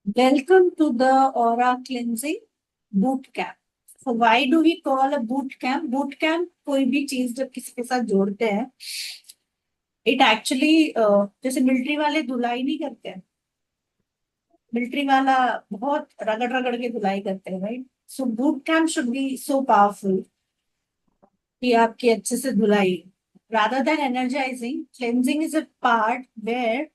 Welcome to the Aura Cleansing Boot Camp. So why do we call a boot camp? Boot camp कोई भी चीज जब किसी के साथ जोड़ते हैं, इट एक्चुअली जैसे मिलिट्री वाले धुलाई नहीं करते हैं। मिलिट्री वाला बहुत रगड़ रगड़ के धुलाई करते हैं, right? So boot camp should be so powerful कि आपकी अच्छे से धुलाई, rather than energizing, cleansing is a part where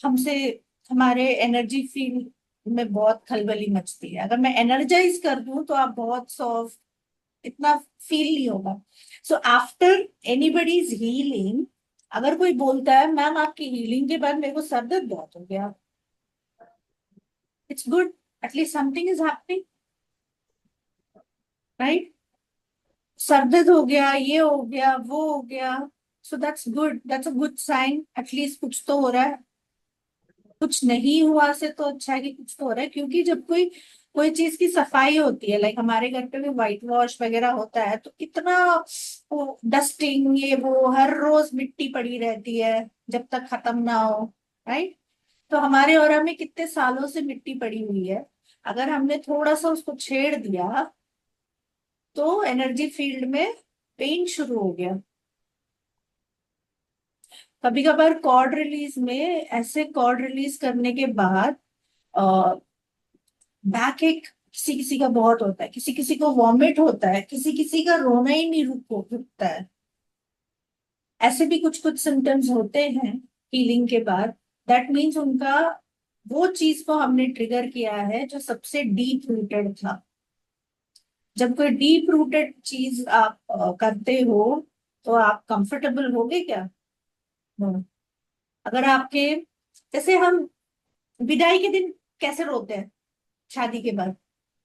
हमसे हमारे एनर्जी फील्ड में बहुत खलबली मचती है। अगर मैं एनर्जाइज कर दूं तो आप बहुत सॉफ्ट, इतना फील नहीं होगा। So after anybody is healing, अगर कोई बोलता है मैम आपकी हीलिंग के बाद मेरे को सर दर्द बहुत हो गया, it's good, at least something is happening, right? Sir दर्द हो गया, ये हो गया, वो हो गया, so that's good, that's a good sign, at least कुछ तो हो रहा है। कुछ नहीं हुआ से तो अच्छा है कि कुछ तो हो रहा है, क्योंकि जब कोई कोई चीज की सफाई होती है, लाइक हमारे घर पे भी व्हाइट वॉश वगैरह होता है, तो इतना वो डस्टिंग, ये वो हर रोज मिट्टी पड़ी रहती है जब तक खत्म ना हो, राइट? तो हमारे ओरा में कितने सालों से मिट्टी पड़ी हुई है, अगर हमने थोड़ा सा उसको छेड़ दिया तो एनर्जी फील्ड में पेन शुरू हो गया। कभी कभार कॉर्ड रिलीज में, ऐसे कॉर्ड रिलीज करने के बाद बैक एक किसी किसी का बहुत होता है, किसी किसी को वॉमिट होता है, किसी किसी का रोना ही नहीं रुकता है। ऐसे भी कुछ कुछ सिम्टम्स होते हैं हीलिंग के बाद। दैट मीन्स उनका वो चीज को हमने ट्रिगर किया है जो सबसे डीप रूटेड था। जब कोई डीप रूटेड चीज आप करते हो तो आप कंफर्टेबल होगे क्या? No. अगर आपके, जैसे हम विदाई के दिन कैसे रोते हैं शादी के बाद,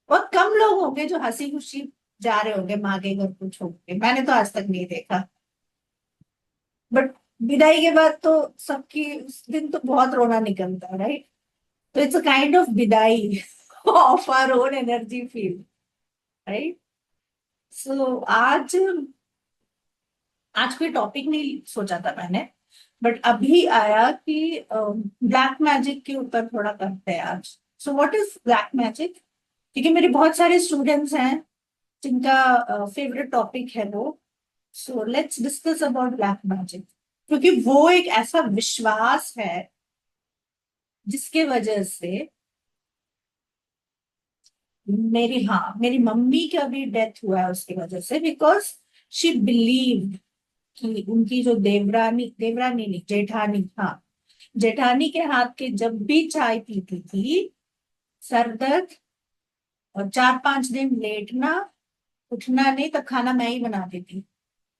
बहुत कम लोग होंगे जो हंसी खुशी जा रहे होंगे माँ के घर को छोड़ के, मैंने तो आज तक नहीं देखा। बट विदाई के बाद तो सबकी उस दिन तो बहुत रोना निकलता है, राइट? तो it's a kind of vidai of our own energy field, right? So आज कोई टॉपिक नहीं सोचा था मैंने, बट अभी आया कि ब्लैक मैजिक के ऊपर थोड़ा करते हैं आज। So what is black magic? क्योंकि मेरे बहुत सारे स्टूडेंट्स हैं जिनका फेवरेट टॉपिक है वो। So let's discuss about black magic, क्योंकि वो एक ऐसा विश्वास है जिसके वजह से मेरी मम्मी का भी डेथ हुआ है उसकी वजह से, बिकॉज शी बिलीव कि उनकी जो देवरानी, देवरानी नहीं, जेठानी, हाँ, जेठानी के हाथ के जब भी चाय पीती थी, सर दर्द और 4-5 दिन लेटना, उठना नहीं, तब खाना मैं ही बनाती थी।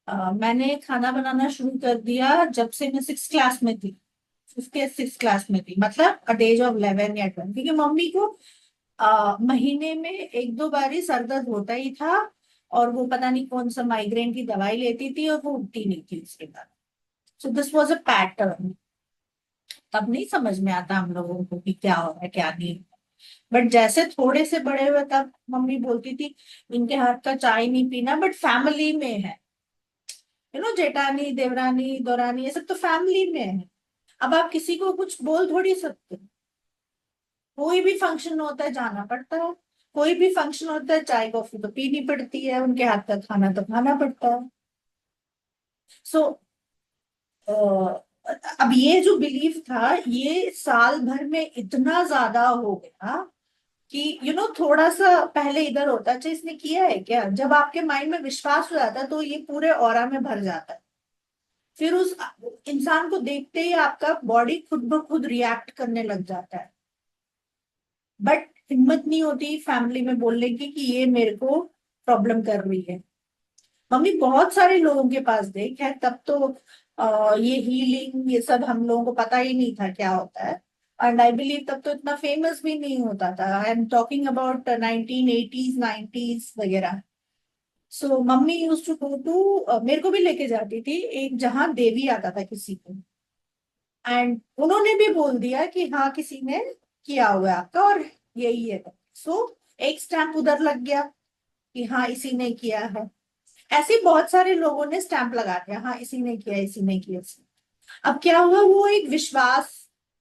मैंने खाना बनाना शुरू कर दिया जब से मैं 6 क्लास में थी, 5th या 6th क्लास में थी, मतलब अट एज ऑफ 11 या 12, क्योंकि मम्मी को महीने में 1-2 बार ही सर दर्द होता ही था, और वो पता नहीं कौन सा माइग्रेन की दवाई लेती थी और वो उठती नहीं थी उसके बाद। So this was a pattern. तब नहीं समझ में आता हम लोगों को कि क्या हो रहा है क्या नहीं। बट जैसे थोड़े से बड़े हुए तब मम्मी बोलती थी इनके हाथ का चाय नहीं पीना, बट फैमिली में है, जेठानी, देवरानी, दौरानी, ये सब तो फैमिली में है। अब आप किसी को कुछ बोल थोड़ी सकते हो। कोई भी फंक्शन होता है जाना पड़ता है, कोई भी फंक्शन होता है चाय कॉफी तो पीनी पड़ती है, उनके हाथ का खाना तो खाना पड़ता है। सो अब ये जो बिलीफ था ये साल भर में इतना ज्यादा हो गया कि थोड़ा सा पहले इधर होता, अच्छा इसने किया है क्या, जब आपके माइंड में विश्वास हो जाता है तो ये पूरे ऑरा में भर जाता है। फिर उस इंसान को देखते ही आपका बॉडी खुद ब खुद रिएक्ट करने लग जाता है। बट हिम्मत नहीं होती फैमिली में बोलने की कि ये मेरे को प्रॉब्लम कर रही है। मम्मी बहुत सारे लोगों के पास गई, खैर तब तो ये हीलिंग ये सब हम लोगों को पता ही नहीं था क्या होता है। एंड आई बिलीव तब तो इतना फेमस भी नहीं होता था। I am talking about 1980s 90s वगैरह। So mummy use to go to, मेरे को भी लेके जाती थी एक, जहाँ देवी आता था किसी को, एंड उन्होंने भी बोल दिया कि हाँ किसी ने किया हुआ है आपका और यही है। सो एक स्टैंप उधर लग गया कि हाँ इसी ने किया है। ऐसे ही बहुत सारे लोगों ने स्टैंप लगा दिया, हाँ इसी ने किया, इसी ने किया, इसी ने। अब क्या हुआ, वो एक विश्वास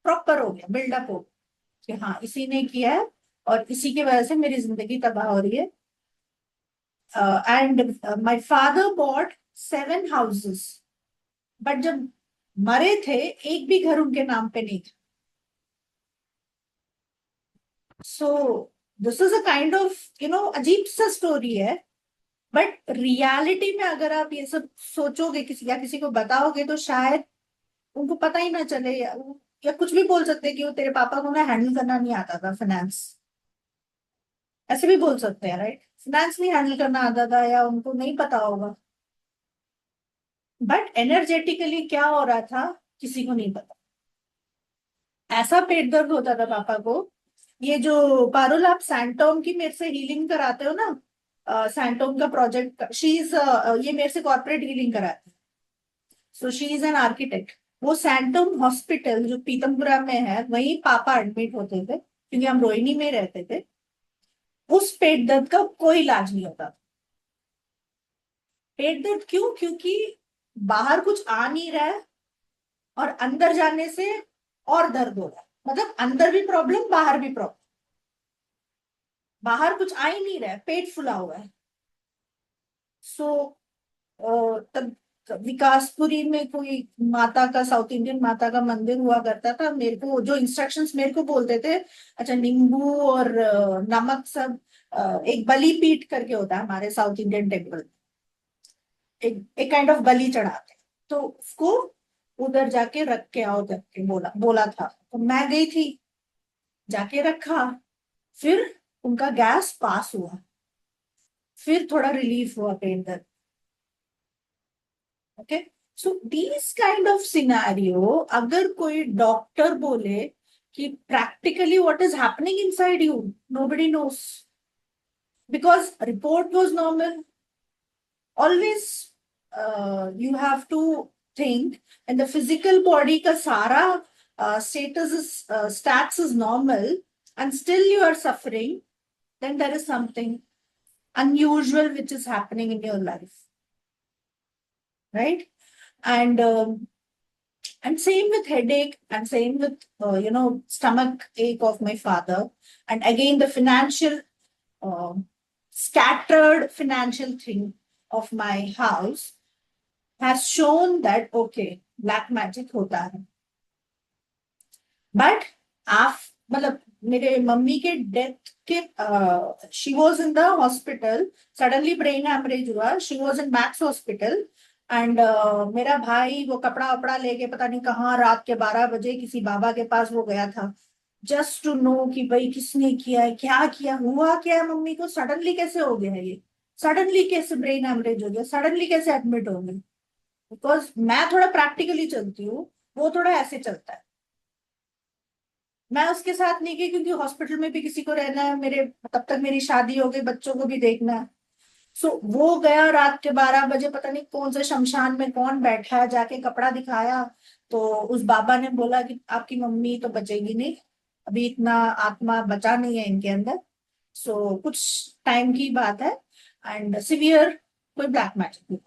प्रॉपर हो गया, बिल्डअप हो गया। कि हाँ इसी ने किया है और इसी की वजह से मेरी जिंदगी तबाह हो रही है। And my father bought 7 houses, but जब मरे थे एक भी घर उनके नाम पे नहीं था। So this is a kind of अजीब सा स्टोरी है, बट रियलिटी में अगर आप ये सब सोचोगे किसी या किसी को बताओगे तो शायद उनको पता ही ना चले, या कुछ भी बोल सकते हैं कि वो तेरे पापा को ना हैंडल करना नहीं आता था फाइनेंस, ऐसे भी बोल सकते हैं राइट। फाइनेंस नहीं हैंडल करना आता था या उनको नहीं पता होगा, बट एनर्जेटिकली क्या हो रहा था किसी को नहीं पता। ऐसा पेट दर्द होता था पापा को। ये जो पारुल आप सैंटोम की मेरे से हीलिंग कराते हो ना, सैंटोम का प्रोजेक्ट, शी इज ये मेरे से कॉर्पोरेट हीलिंग कराती है, so she is an architect. वो सैंटोम हॉस्पिटल जो पीतमपुरा में है वहीं पापा एडमिट होते थे क्योंकि हम रोहिणी में रहते थे। उस पेट दर्द का कोई इलाज नहीं होता। पेट दर्द क्यों? क्योंकि बाहर कुछ आ नहीं रहा है और अंदर जाने से और दर्द हो रहा है, मतलब अंदर भी प्रॉब्लम बाहर भी प्रॉब्लम। बाहर कुछ आ ही नहीं रहा है, पेट फुला हुआ है। सो तब विकासपुरी में कोई माता का, साउथ इंडियन माता का मंदिर हुआ करता था। मेरे को जो इंस्ट्रक्शंस मेरे को बोलते थे, अच्छा नींबू और नमक सब, एक बलि पीठ करके होता है हमारे साउथ इंडियन टेम्पल, एक काइंड ऑफ बलि चढ़ाते हैं, तो उसको उधर जाके रख के आओ करके बोला बोला था। तो मैं गई थी, जाके रखा, फिर उनका गैस पास हुआ, फिर थोड़ा रिलीफ हुआ पेन दर्द। Okay, so this kind of scenario अगर कोई डॉक्टर बोले कि practically what is happening inside you, nobody knows, because report was normal. Always you have to think and the physical body का सारा status stats is normal and still you are suffering, then there is something unusual which is happening in your life, right? And same with headache, and same with stomach ache of my father, and again the financial uh, scattered financial thing of my house has shown that okay, black magic hota hai। But आप मतलब मेरे mummy के death के, she was in the hospital, suddenly brain haemorrhage हुआ, she was in Max hospital. And मेरा भाई वो कपड़ा वपड़ा लेके पता नहीं कहाँ रात के 12 बजे किसी बाबा के पास वो गया था, जस्ट टू नो कि भाई किसने किया है, क्या किया, हुआ क्या है, मम्मी को सडनली कैसे हो गया है ये, सडनली कैसे ब्रेन हैमरेज हो गया, सडनली कैसे एडमिट हो गई। बिकॉज मैं थोड़ा प्रैक्टिकली चलती हूँ, वो थोड़ा ऐसे चलता है। मैं उसके साथ नहीं गई क्योंकि हॉस्पिटल में भी किसी को रहना है, मेरे तब तक मेरी शादी हो गई, बच्चों को भी देखना है। सो वो गया रात के 12 बजे, पता नहीं कौन से शमशान में कौन बैठा है, जाके कपड़ा दिखाया तो उस बाबा ने बोला कि आपकी मम्मी तो बचेगी नहीं, अभी इतना आत्मा बचा नहीं है इनके अंदर, सो कुछ टाइम की बात है, एंड सिवियर कोई ब्लैक मैजिक।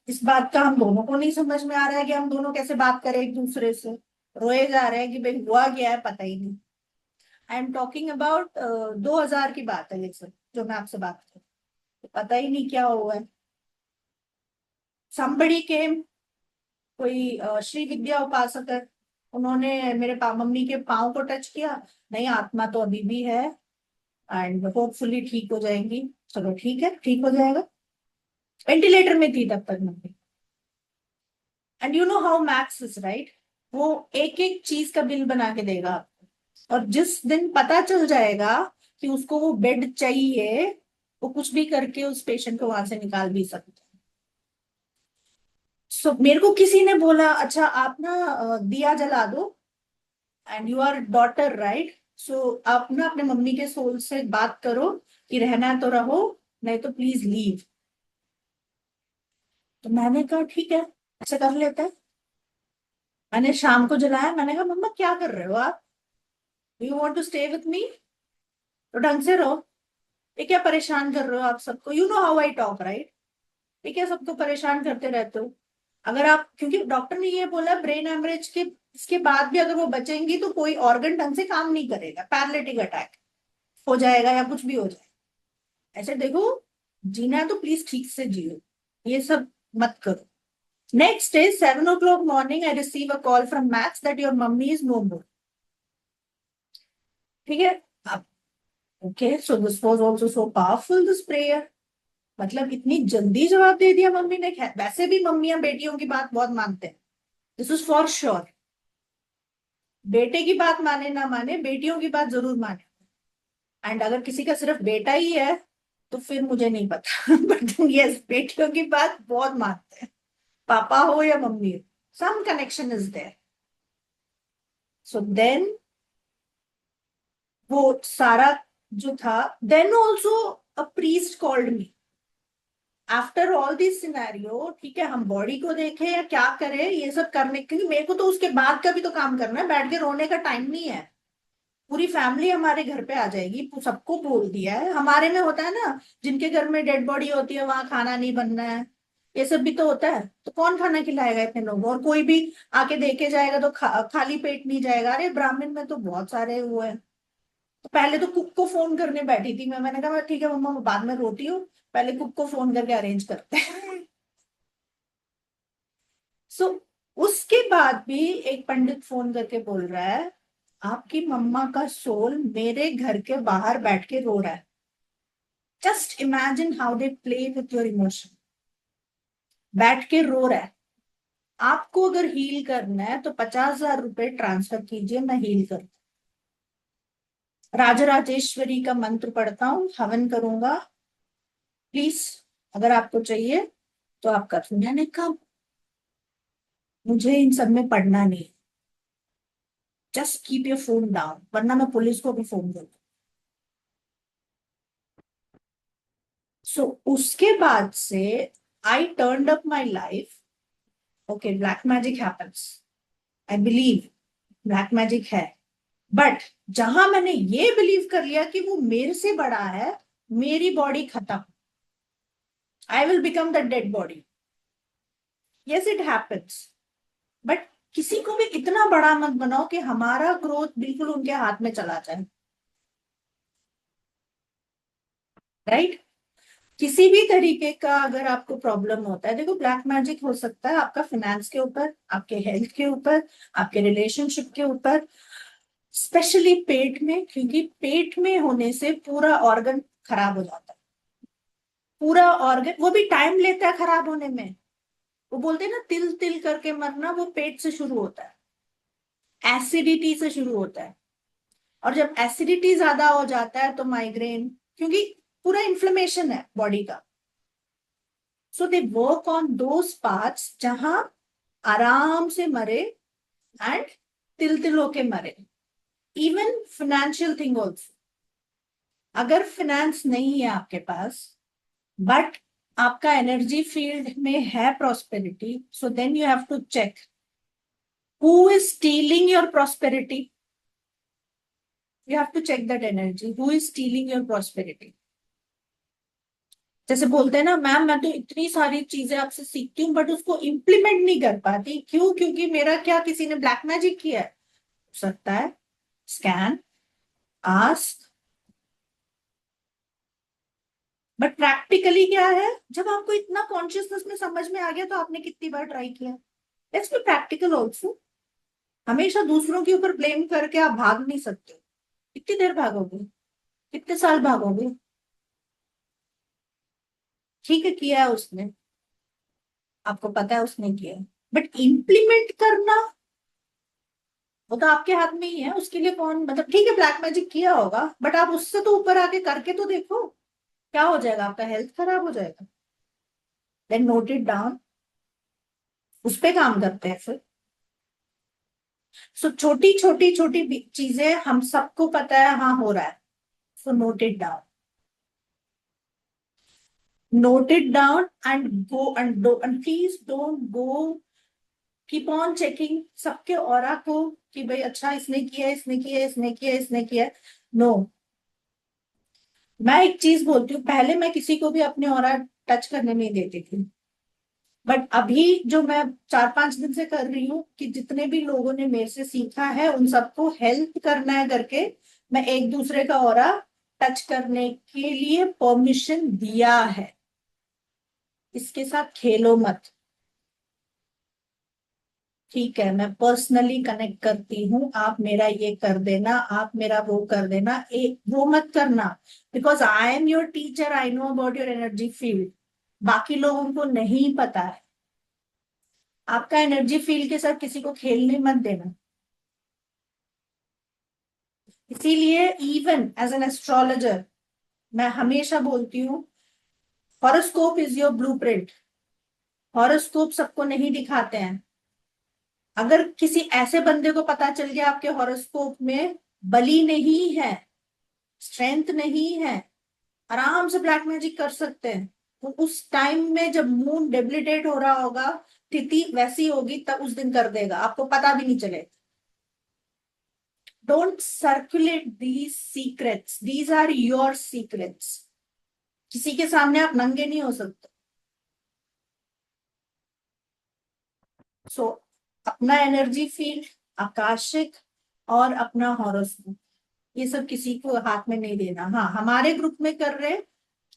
इस बात का हम दोनों को नहीं समझ में आ रहा है कि हम दोनों कैसे बात करें एक दूसरे से, रोए जा रहे हैं कि भाई हुआ क्या है पता ही नहीं। आई एम टॉकिंग अबाउट 2000 की बात है ये सब जो मैं आपसे बात कर, तो पता ही नहीं क्या हुआ है। somebody came, कोई श्री विद्या उपासक है, उन्होंने मेरे मम्मी के पाँव को टच किया, नहीं आत्मा तो अभी भी है एंड होपफुली ठीक हो जाएंगी। चलो ठीक है, ठीक हो जाएगा। वेंटिलेटर में थी तब तक mummy. And you know how maths is right, वो एक एक चीज का बिल बना के देगा आपको, और जिस दिन पता चल जाएगा कि उसको वो बेड चाहिए, वो कुछ भी करके उस पेशेंट को वहां से निकाल भी सकते हैं। सो मेरे को किसी ने बोला अच्छा आप ना दिया जला दो, and you are daughter right, so आप ना अपने मम्मी के सोल से बात करो कि रहना है तो रहो, नहीं तो प्लीज लीव। तो मैंने कहा ठीक है, ऐसा कर लेते हैं। मैंने शाम को जलाया, मैंने कहा मम्मा क्या कर रहे हो आप, you want to stay with me, तो ढंग से रहो, ये क्या परेशान कर रहे हो आप सबको, you know how I talk right, ये क्या सबको परेशान करते रहते हो। अगर आप, क्योंकि डॉक्टर ने ये बोला ब्रेन हेमरेज के इसके बाद भी अगर वो बचेंगी तो कोई ऑर्गन ढंग से काम नहीं करेगा, पैरालिटिक अटैक हो जाएगा या कुछ भी हो जाएगा। ऐसे देखो, जीना है तो प्लीज ठीक से जियो, ये सब मत करो। Next day 7 o'clock morning I receive a call from maths that your mummy is no more. ठीक है। अब okay, so this was also so powerful this prayer. मतलब इतनी जल्दी जवाब दे दिया मम्मी ने। वैसे भी मम्मियां बेटियों की बात बहुत मानते हैं, दिस इज फॉर श्योर। बेटे की बात माने ना माने, बेटियों की बात जरूर माने। एंड अगर किसी का सिर्फ बेटा ही है तो फिर मुझे नहीं पता बट यस, बेटियों की बात बहुत मानते हैं, पापा हो या मम्मी हो, some connection is there. So then वो सारा जो था, then also a priest called me after all this scenario. ठीक है, हम बॉडी को देखें या क्या करें, ये सब करने, क्योंकि मेरे को तो उसके बाद का भी तो काम करना है, बैठ के रोने का टाइम नहीं है। पूरी फैमिली हमारे घर पे आ जाएगी, सबको बोल दिया है। हमारे में होता है ना, जिनके घर में डेड बॉडी होती है वहां खाना नहीं बनना है, ये सब भी तो होता है। तो कौन खाना खिलाएगा इतने लोग, और कोई भी आके देखे जाएगा तो खाली पेट नहीं जाएगा। अरे ब्राह्मण में तो बहुत सारे हुए हैं। तो पहले तो कुक को फोन करने बैठी थी मैंने कहा ठीक है मम्मा, मैं बाद में रोती हूँ, पहले कुक को फोन करके अरेंज करते हैं सो उसके बाद भी एक पंडित फोन करके बोल रहा है आपकी मम्मा का सोल मेरे घर के बाहर बैठ के रो रहा है। Just imagine how they play with your emotion. बैठ के रो रहा है। आपको अगर हील करना है तो 50,000 रुपए ट्रांसफर कीजिए, मैं हील कर, राजराजेश्वरी का मंत्र पढ़ता हूँ, हवन करूंगा, प्लीज अगर आपको चाहिए तो आप कर। मैंने कहा मुझे इन सब में पढ़ना नहीं, just keep your phone down वरना मैं पुलिस को भी फोन करूँ। सो उसके बाद से I turn up my life. Okay, black magic happens, I believe black magic है, बट जहां मैंने ये बिलीव कर लिया कि वो मेरे से बड़ा है, मेरी बॉडी खत्म, I will become the dead body. Yes it happens, but किसी को भी इतना बड़ा मत बनाओ कि हमारा ग्रोथ बिल्कुल उनके हाथ में चला जाए, राइट। किसी भी तरीके का अगर आपको प्रॉब्लम होता है, देखो ब्लैक मैजिक हो सकता है आपका फाइनेंस के ऊपर, आपके हेल्थ के ऊपर, आपके रिलेशनशिप के ऊपर, स्पेशली पेट में, क्योंकि पेट में होने से पूरा ऑर्गन खराब हो जाता है। पूरा ऑर्गन, वो भी टाइम लेता है खराब होने में। वो बोलते हैं ना तिल तिल करके मरना, वो पेट से शुरू होता है, एसिडिटी से शुरू होता है। और जब एसिडिटी ज्यादा हो जाता है तो माइग्रेन, क्योंकि पूरा इन्फ्लेमेशन है बॉडी का। So they work on those parts जहां आराम से मरे एंड तिल तिल होके मरे। इवन फाइनेंशियल थिंग ऑल्सो, अगर फाइनेंस नहीं है आपके पास बट आपका एनर्जी फील्ड में है prosperity, so then you have to check who is stealing your prosperity. You have to check that energy, who is stealing your prosperity. जैसे बोलते हैं ना मैम मैं तो इतनी सारी चीजें आपसे सीखती हूँ बट उसको इम्प्लीमेंट नहीं कर पाती, क्यों? क्योंकि मेरा क्या किसी ने ब्लैक मैजिक किया है? हो सकता है, स्कैन, आस्क। बट प्रैक्टिकली क्या है, जब आपको इतना कॉन्शियसनेस में समझ में आ गया तो आपने कितनी बार ट्राई किया? Let's be practical also. हमेशा दूसरों के ऊपर ब्लेम करके आप भाग नहीं सकते। कितनी देर भागोगे, कितने साल भागोगे? ठीक है, किया है उसने, आपको पता है उसने किया है, बट इम्प्लीमेंट करना वो तो आपके हाथ में ही है। उसके लिए कौन, मतलब ठीक है ब्लैक मैजिक किया होगा बट आप उससे तो ऊपर आके करके तो देखो। क्या हो जाएगा? आपका हेल्थ खराब हो जाएगा। देन नोट इट डाउन, उस पे काम करते हैं फिर। सो छोटी छोटी छोटी चीजें हम सबको पता है हाँ हो रहा है, so note it down, note it down and go and do, and please don't go keep on checking सबके ऑरा को कि भाई अच्छा इसने किया, इसने किया, इसने किया, इसने किया। नो, मैं एक चीज बोलती हूँ, पहले मैं किसी को भी अपने ऑरा टच करने नहीं देती थी। बट अभी जो मैं 4-5 दिन से कर रही हूँ कि जितने भी लोगों ने मेरे से सीखा है उन सबको हेल्प करना है करके मैं एक दूसरे का ऑरा टच करने के लिए परमिशन दिया है। इसके साथ खेलो मत। ठीक है, मैं पर्सनली कनेक्ट करती हूँ, आप मेरा ये कर देना, आप मेरा वो कर देना, एक वो मत करना। Because I am your teacher, I know about your energy field. बाकी लोगों को नहीं पता है। आपका एनर्जी फील्ड के साथ किसी को खेलने मत देना। इसीलिए इवन एज एन एस्ट्रोलॉजर मैं हमेशा बोलती हूँ, horoscope is your blueprint. Horoscope सबको नहीं दिखाते हैं। अगर किसी ऐसे बंदे को पता चल गया आपके हॉरोस्कोप में बली नहीं है, स्ट्रेंथ नहीं है, आराम से ब्लैक मैजिक कर सकते हैं। तो उस टाइम में जब मून डेबिलिटेट हो रहा होगा, स्थिति वैसी होगी, तब उस दिन कर देगा, आपको पता भी नहीं चलेगा। Don't circulate these secrets, these are your secrets. किसी के सामने आप नंगे नहीं हो सकते। सो अपना एनर्जी फील्ड, आकाशिक और अपना हॉरोस्कोप, ये सब किसी को हाथ में नहीं देना। हाँ, हमारे ग्रुप में कर रहे,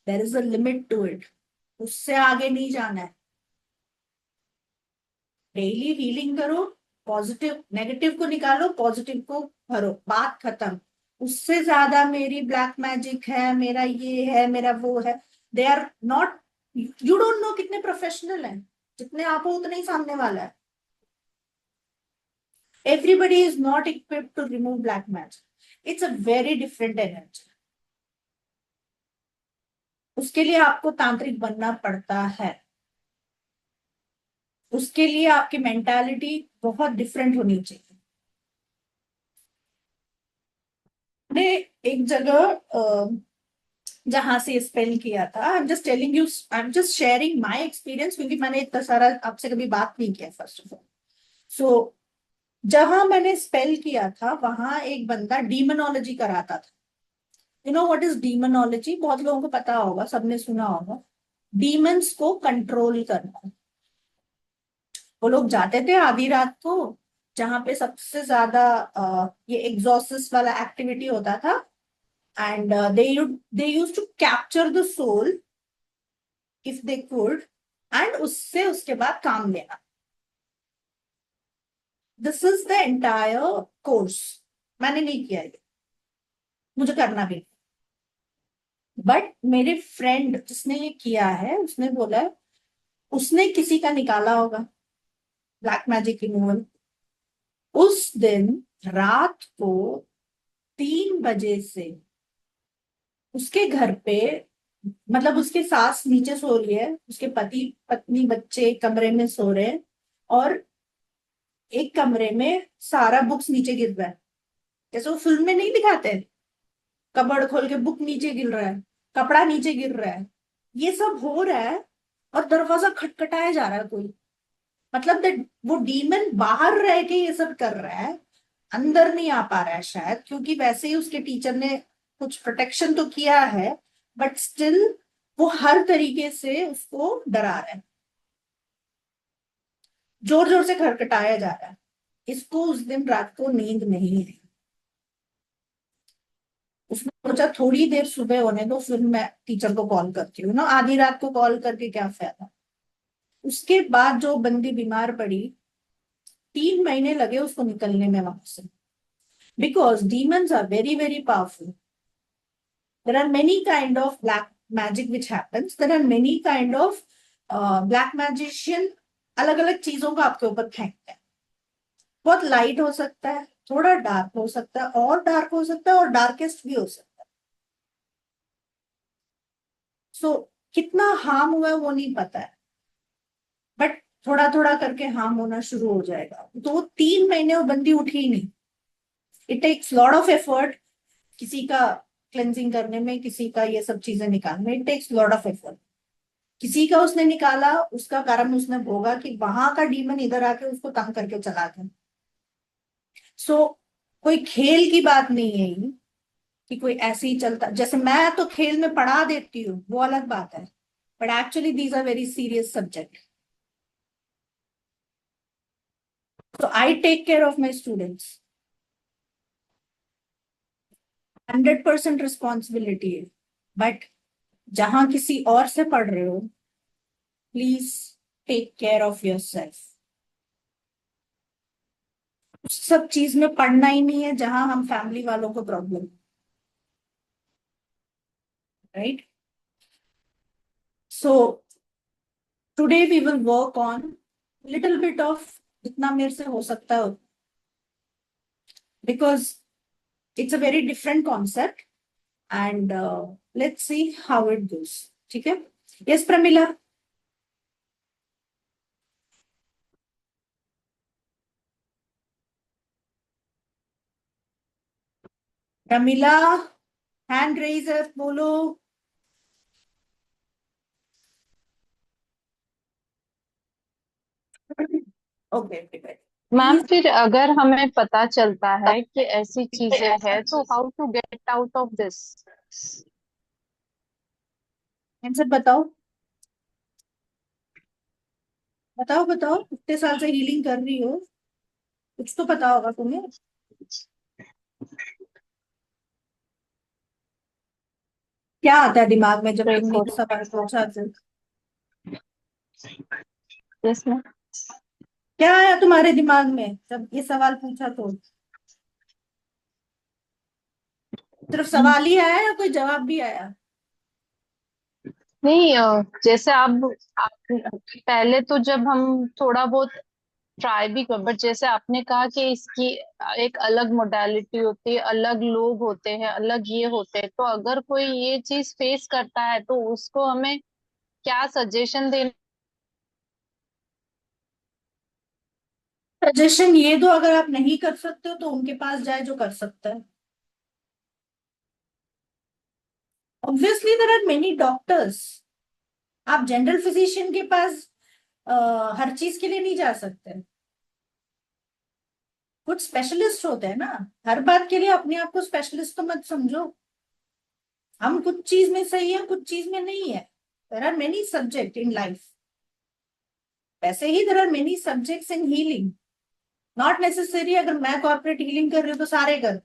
there is a limit to it, उससे आगे नहीं जाना है। डेली हीलिंग करो, पॉजिटिव नेगेटिव को निकालो, पॉजिटिव को भरो, बात खत्म। उससे ज्यादा मेरी ब्लैक मैजिक है, मेरा ये है, मेरा वो है, they are not. You don't know कितने प्रोफेशनल हैं। जितने आप हो उतने ही सामने वाला है। Everybody is not equipped to remove black magic. It's a very different energy. उसके लिए आपको तांत्रिक बनना पड़ता है। उसके लिए आपकी मेंटालिटी बहुत डिफरेंट होनी चाहिए। मैंने एक जगह जहां से स्पेल किया था, I am just telling you, I am just sharing my experience, क्योंकि मैंने इतना सारा आपसे कभी बात नहीं किया फर्स्ट ऑफ ऑल। सो जहां मैंने स्पेल किया था वहां एक बंदा डीमोनोलॉजी कराता था। You know what is demonology? बहुत लोगों को पता होगा, सबने सुना होगा। डीमंस को कंट्रोल करना। वो लोग जाते थे आधी रात को, जहां पे सबसे ज्यादा ये एग्जॉसिस वाला एक्टिविटी होता था, and they use to capture the soul if they could, and उससे उसके बाद काम लेना। This is the entire course. मैंने नहीं किया ये, मुझे करना भी। बट मेरे फ्रेंड जिसने ये किया है उसने बोला है, उसने किसी का निकाला होगा ब्लैक मैजिक रिमूवल। उस दिन रात को 3 बजे से उसके घर पे, मतलब उसके सास नीचे सो रही है, उसके पति पत्नी बच्चे एक कमरे में सो रहे हैं, और एक कमरे में सारा बुक्स नीचे गिर रहा है। जैसे वो फिल्म में नहीं दिखाते, कबर्ड खोल के बुक नीचे गिर रहा है, कपड़ा नीचे गिर रहा है, ये सब हो रहा है। और दरवाजा खटखटाया जा रहा है कोई, मतलब दैट वो डीमन बाहर रह के ये सब कर रहा है, अंदर नहीं आ पा रहा है शायद, क्योंकि वैसे ही उसके टीचर ने कुछ प्रोटेक्शन तो किया है, बट स्टिल वो हर तरीके से उसको डरा रहा है। जोर जोर से खटखटाया जा रहा है। इसको उस दिन रात को नींद नहीं आई। उसने सोचा थोड़ी देर सुबह होने दो, फिर मैं टीचर को कॉल करती हूँ ना, आधी रात को कॉल करके क्या फायदा। उसके बाद जो बंदी बीमार पड़ी, 3 महीने लगे उसको निकलने में वहां से। Because demons are very very powerful. There are many kind of black magic which happens, there are many kind of black magician. अलग अलग चीजों का आपके ऊपर फेंकते हैं। बहुत लाइट हो सकता है, थोड़ा डार्क हो सकता है, और डार्क हो सकता है, और डार्केस्ट भी हो सकता है। सो कितना हार्म हुआ है वो नहीं पता है, बट थोड़ा थोड़ा करके हार्म होना शुरू हो जाएगा। तो 3 महीने वो बंदी उठी ही नहीं। It takes lot of effort किसी का क्लेंजिंग करने में, किसी का ये सब चीजें निकालने में, it takes lot of effort. किसी का उसने निकाला, उसका कारण उसने भोगा कि वहां का डीमन इधर आके उसको तंग करके चला गया। सो कोई खेल की बात नहीं है ये, कि कोई ऐसे ही चलता, जैसे मैं तो खेल में पढ़ा देती हूँ वो अलग बात है, but actually these are very serious subject. So I take care of my students. 100% responsibility है. बट जहां किसी और से पढ़ रहे हो, please take care of yourself. सब चीज में पढ़ना ही नहीं है जहां हम फैमिली वालों को problem. Right. So today we will work on little bit of जितना मेरे से हो सकता है, because it's a very different concept. And let's see how it goes. ठीक है. Yes Pramila. Pramila hand raiser बोलो. Okay okay, ma'am please. फिर अगर हमें पता चलता है कि ऐसी चीजें हैं तो how to get out of this. Answer बताओ. बताओ बताओ, इतने साल से हीलिंग कर रही हो, कुछ तो पता होगा तुम्हें. क्या आता है दिमाग में जब तुमने देखो। ये सवाल पूछा तो? Yes ma'am. क्या आया तुम्हारे दिमाग में जब ये सवाल पूछा तो? सिर्फ सवाल ही आया या कोई जवाब भी आया? नहीं जैसे आप पहले तो जब हम थोड़ा बहुत ट्राई भी कर, बट जैसे आपने कहा कि इसकी एक अलग मोडालिटी होती है, अलग लोग होते हैं, अलग ये होते हैं, तो अगर कोई ये चीज फेस करता है तो उसको हमें क्या सजेशन देना। सजेशन ये दो, अगर आप नहीं कर सकते हो तो उनके पास जाए जो कर सकता है. Obviously there are many doctors. आप जनरल फिजिशियन के पास हर चीज के लिए नहीं जा सकते. कुछ स्पेशलिस्ट होते हैं ना. हर बात के लिए अपने आप को स्पेशलिस्ट तो मत समझो. हम कुछ चीज में सही है, कुछ चीज में नहीं है. There are many subject in life. वैसे ही there are many subjects in healing. Not necessary अगर मैं कॉर्पोरेट हीलिंग कर रही हूँ तो सारे कर.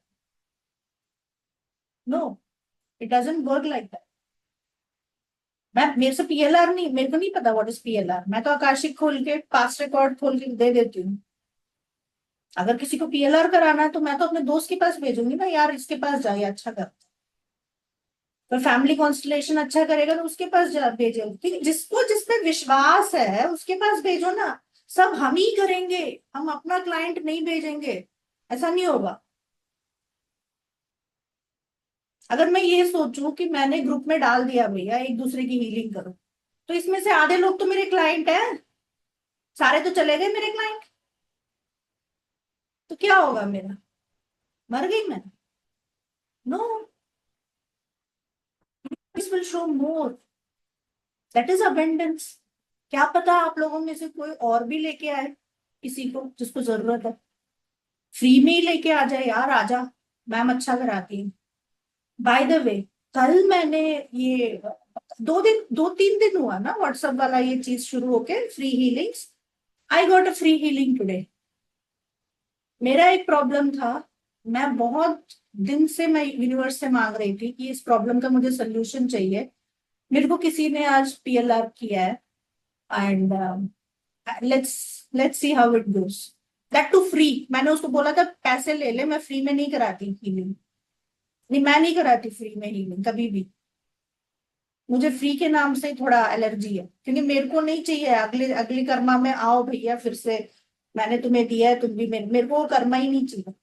No, it doesn't work like that. मैं मेरे से पीएलआर नहीं, मेरे को नहीं पता व्हाट इज पीएलआर. मैं तो आकाशिक खोल के पास्ट रिकॉर्ड खोल के दे देती हूँ. अगर किसी को पीएलआर कराना है तो मैं तो अपने दोस्त के पास भेजूंगी ना, यार इसके पास जाइए अच्छा कर. तो फैमिली कॉन्स्टलेशन अच्छा करेगा तो उसके पास जा भेजो, क्योंकि जिसको जिसपे विश्वास है उसके पास भेजो ना. सब हम ही करेंगे, हम अपना क्लाइंट नहीं भेजेंगे, ऐसा नहीं होगा. अगर मैं ये सोचूं कि मैंने ग्रुप में डाल दिया भैया एक दूसरे की हीलिंग करो, तो इसमें से आधे लोग तो मेरे क्लाइंट हैं, सारे तो चले गए मेरे क्लाइंट. तो क्या होगा मेरा? मर गई मैं? No. This will show more. That is abundance. क्या पता आप लोगों में से कोई और भी लेके आए, किसी को जिसको जरूरत है, फ्री में ही लेके आ जाए. यार आजा, मैम अच्छा कराती है. बाय द वे, कल मैंने ये 2 तीन दिन हुआ ना व्हाट्सएप वाला ये चीज शुरू होके, free healings. I got a free healing today. मेरा एक प्रॉब्लम था, मैं बहुत दिन से मैं यूनिवर्स से मांग रही थी कि इस प्रॉब्लम का मुझे सोल्यूशन चाहिए. मेरे को किसी ने आज पीएलआर किया है. And let's let's see how it goes. That too free. मैंने उसको बोला था पैसे ले ले, मैं फ्री में नहीं कराती हीलिंग. नहीं, मैं नहीं कराती फ्री में हीलिंग कभी भी. मुझे फ्री के नाम से थोड़ा एलर्जी है, क्योंकि मेरे को नहीं चाहिए अगले अगली कर्मा में आओ भैया फिर से. मैंने तुम्हें दिया है, तुम भी मेरे को वो कर्मा ही नहीं चाहिए.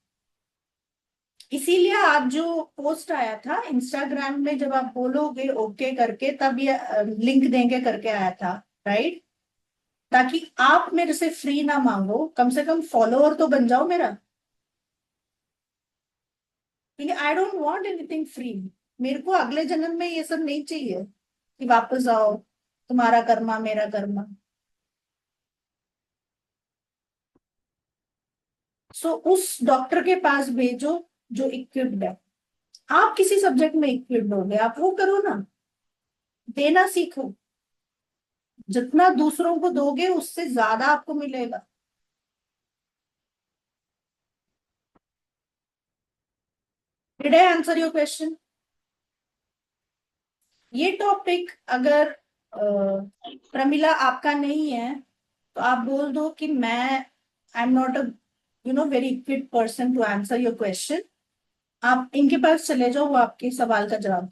इसीलिए आज जो पोस्ट आया था इंस्टाग्राम में, जब आप बोलोगे ओके करके तब ये लिंक देंगे करके आया था. राइट. ताकि आप मेरे से फ्री ना मांगो, कम से कम फॉलोअर तो बन जाओ मेरा. क्योंकि I don't want anything free. मेरे को अगले जन्म में ये सब नहीं चाहिए कि वापस आओ तुम्हारा कर्मा मेरा कर्मा. सो उस डॉक्टर के पास भेजो जो इक्विप्ड है. आप किसी सब्जेक्ट में इक्विप्ड हो गए, आप वो करो ना. देना सीखो. जितना दूसरों को दोगे उससे ज्यादा आपको मिलेगा. Did I answer your question? ये टॉपिक अगर प्रमिला आपका नहीं है तो आप बोल दो कि मैं I am not a very equip person to answer your question. आप इनके पास चले जाओ, वो आपके सवाल का जवाब,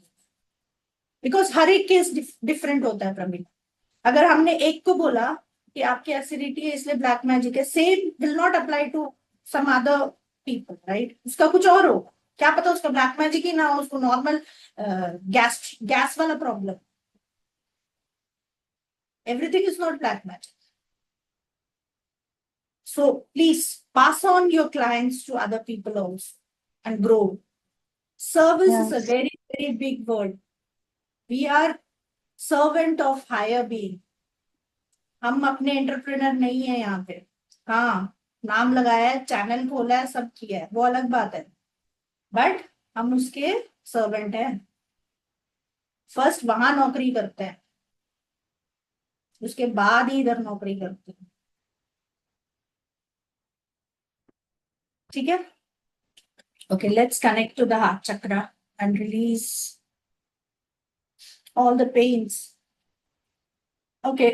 बिकॉज हर एक केस डिफरेंट होता है प्रमिला। अगर हमने एक को बोला कि आपकी एसिडिटी है इसलिए ब्लैक मैजिक है, same will not apply to some other people, right? उसका कुछ और हो, क्या पता उसका ब्लैक मैजिक ही ना हो, उसको नॉर्मल गैस गैस वाला problem. Everything is not black magic. So please pass on your clients to other people also and grow. Service is a Yes. very, very big word. We are servant of higher being. हम अपने entrepreneur नहीं है यहाँ पे। हाँ, नाम लगाया है, चैनल खोला है, सब किया है, वो अलग बात है, बट हम उसके सर्वेंट हैं। फर्स्ट वहां नौकरी करते हैं, उसके बाद ही इधर नौकरी करते हैं। ठीक है? Okay, let's connect to the heart chakra and release all the pains. Okay,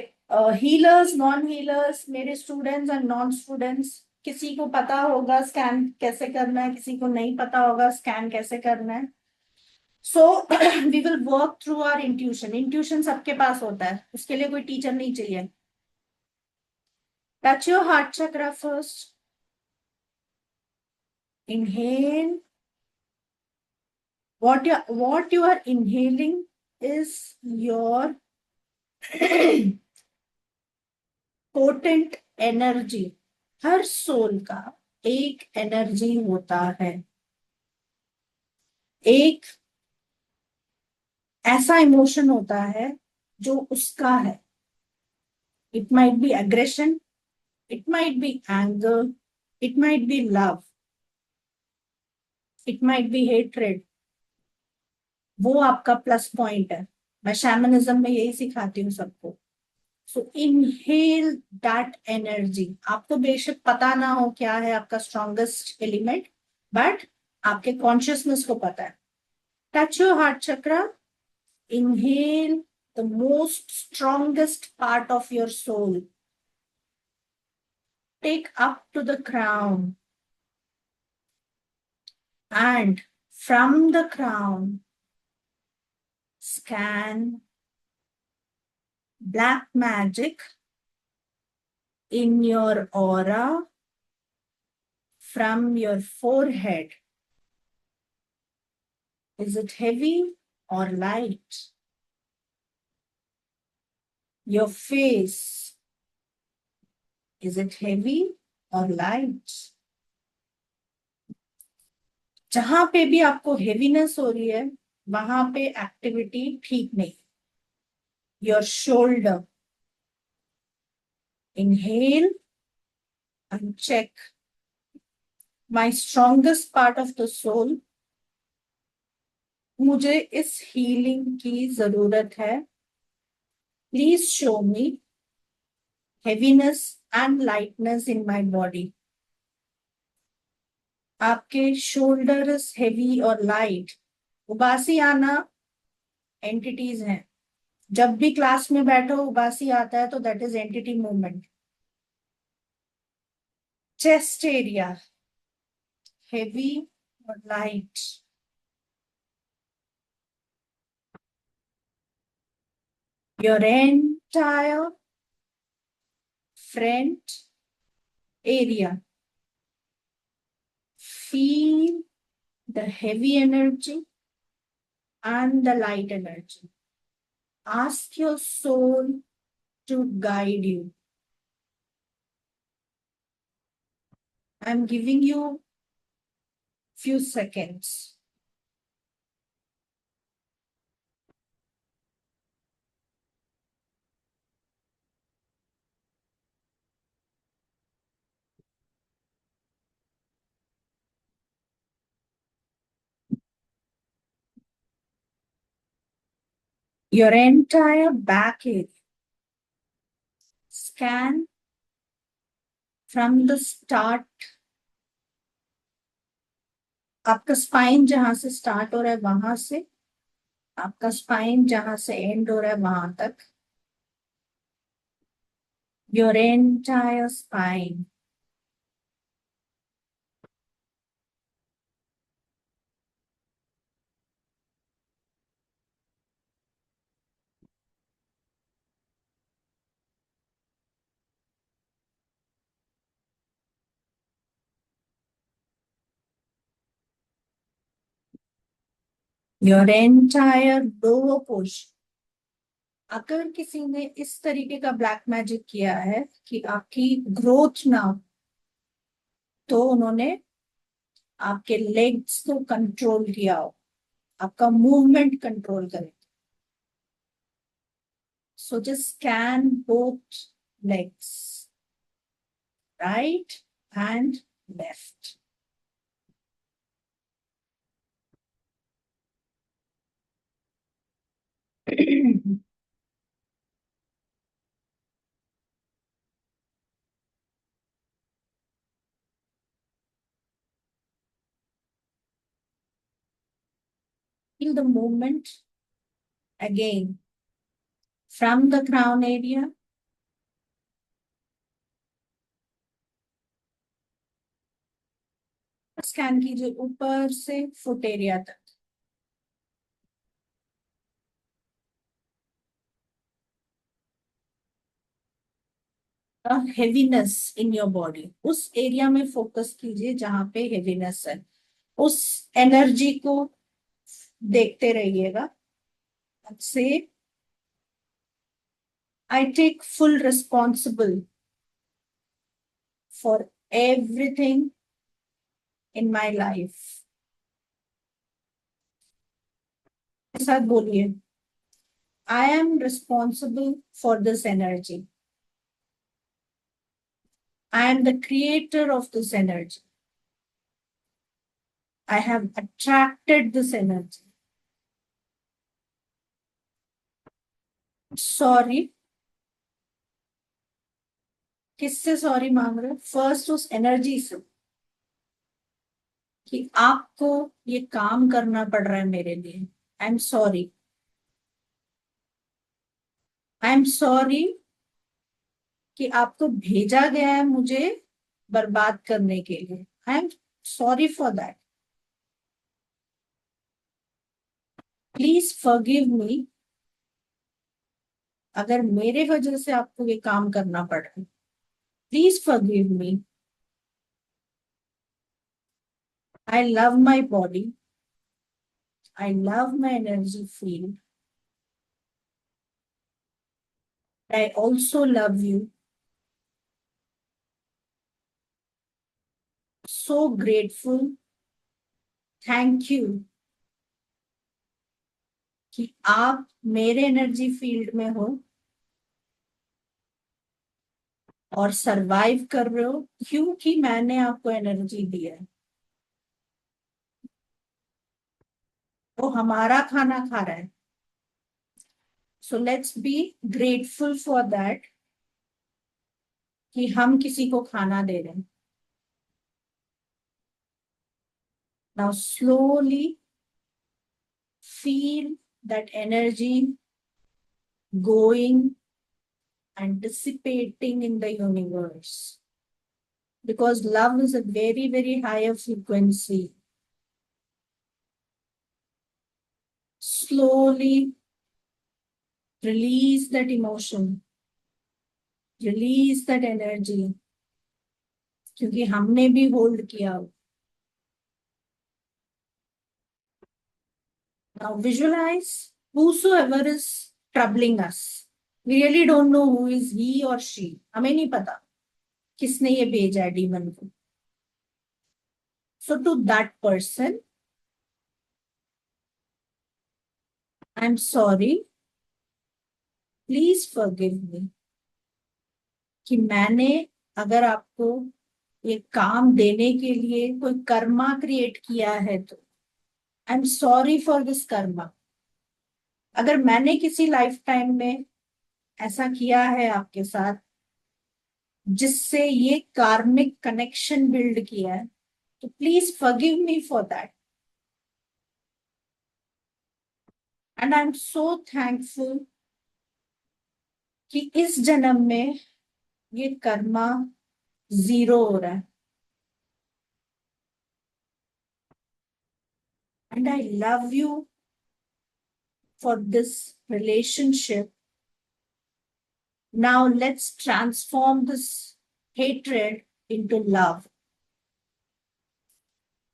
healers, non-healers, मेरे students and non-students, किसी को पता होगा स्कैन कैसे करना है, किसी को नहीं पता होगा स्कैन कैसे करना है। So we will work through our intuition. Intuition सबके पास होता है, उसके लिए कोई टीचर नहीं चाहिए। Touch your heart chakra first. Inhale. What you are inhaling is your potent energy. हर सोल का एक एनर्जी होता है, एक ऐसा इमोशन होता है जो उसका है। It might be aggression, it might be anger, it might be love, it might be hatred. वो आपका प्लस पॉइंट है। मैं शैमनिज्म में यही सिखाती हूँ सबको। सो इनहेल दैट एनर्जी। आपको बेशक पता ना हो क्या है आपका स्ट्रॉन्गेस्ट एलिमेंट, बट आपके कॉन्शियसनेस को पता है। Touch your heart chakra, inhale the most strongest part of your soul, take up to the crown, and from the crown scan black magic in your aura from your forehead. Is it heavy or light? Your face, is it heavy or light? जहां पे भी आपको heaviness हो रही है वहां पे activity ठीक नहीं। Your shoulder, inhale and check my strongest part of the soul. मुझे इस हीलिंग की जरूरत है, please show me heaviness and lightness in my body. आपके shoulders heavy और light, उबासी आना एंटिटीज हैं। जब भी क्लास में बैठो उबासी आता है तो that is entity movement. Chest area heavy और light, your entire front area, feel the heavy energy and the light energy. Ask your soul to guide you. I'm giving you few seconds. Your entire back area. Scan from the start आपका spine जहां से start हो रहा है वहां से आपका spine जहां से एंड हो रहा है वहां तक, your entire spine. Your entire lower portion. अगर किसी ने इस तरीके का ब्लैक मैजिक किया है कि आपकी ग्रोथ ना हो, तो उन्होंने आपके लेग्स को कंट्रोल किया हो, आपका मूवमेंट कंट्रोल करे। So just scan both legs, right and left. Feel the movement again from the crown area. Scan कीजिए ऊपर से फुट एरिया तक। हेवीनेस इन योर बॉडी, उस एरिया में फोकस कीजिए जहां पे हेवीनेस है, उस एनर्जी को देखते रहिएगा। से I take full responsible for everything in my life. साथ बोलिए, I am responsible for this energy, I am the creator of this energy, I have attracted this energy. Sorry, किससे सॉरी मांग रहे हो? फर्स्ट उस एनर्जी से कि आपको ये काम करना पड़ रहा है मेरे लिए। I am sorry, I am sorry कि आपको भेजा गया है मुझे बर्बाद करने के लिए। I am sorry for that. Please forgive me अगर मेरे वजह से आपको ये काम करना पड़ रहा है। Please forgive me. I love my body, I love my energy field, I also love you. So grateful, thank you कि आप मेरे एनर्जी फील्ड में हो और सरवाइव कर रहे हो, क्योंकि मैंने आपको एनर्जी दी है। वो हमारा खाना खा रहा है, so let's be grateful for that कि हम किसी को खाना दे रहे हैं। Now slowly feel that energy going and dissipating in the universe, because love is a very, very higher frequency. Slowly release that emotion, release that energy, क्योंकि हमने भी होल्ड किया। Now visualize whosoever is troubling us. We really don't know who is he or she. हमें नहीं पता किसने ये भेजा है डीमन को। So to that person, I'm sorry, please forgive me कि मैंने अगर आपको ये काम देने के लिए कोई कर्मा क्रिएट किया है तो I am sorry for this Karma. अगर मैंने किसी लाइफ टाइम में ऐसा किया है आपके साथ जिससे ये कार्मिक कनेक्शन बिल्ड किया है, So please forgive me for that. And I'm so thankful कि इस जन्म में ये कर्मा 0 हो रहा है. And I love you for this relationship. Now let's transform this hatred into love.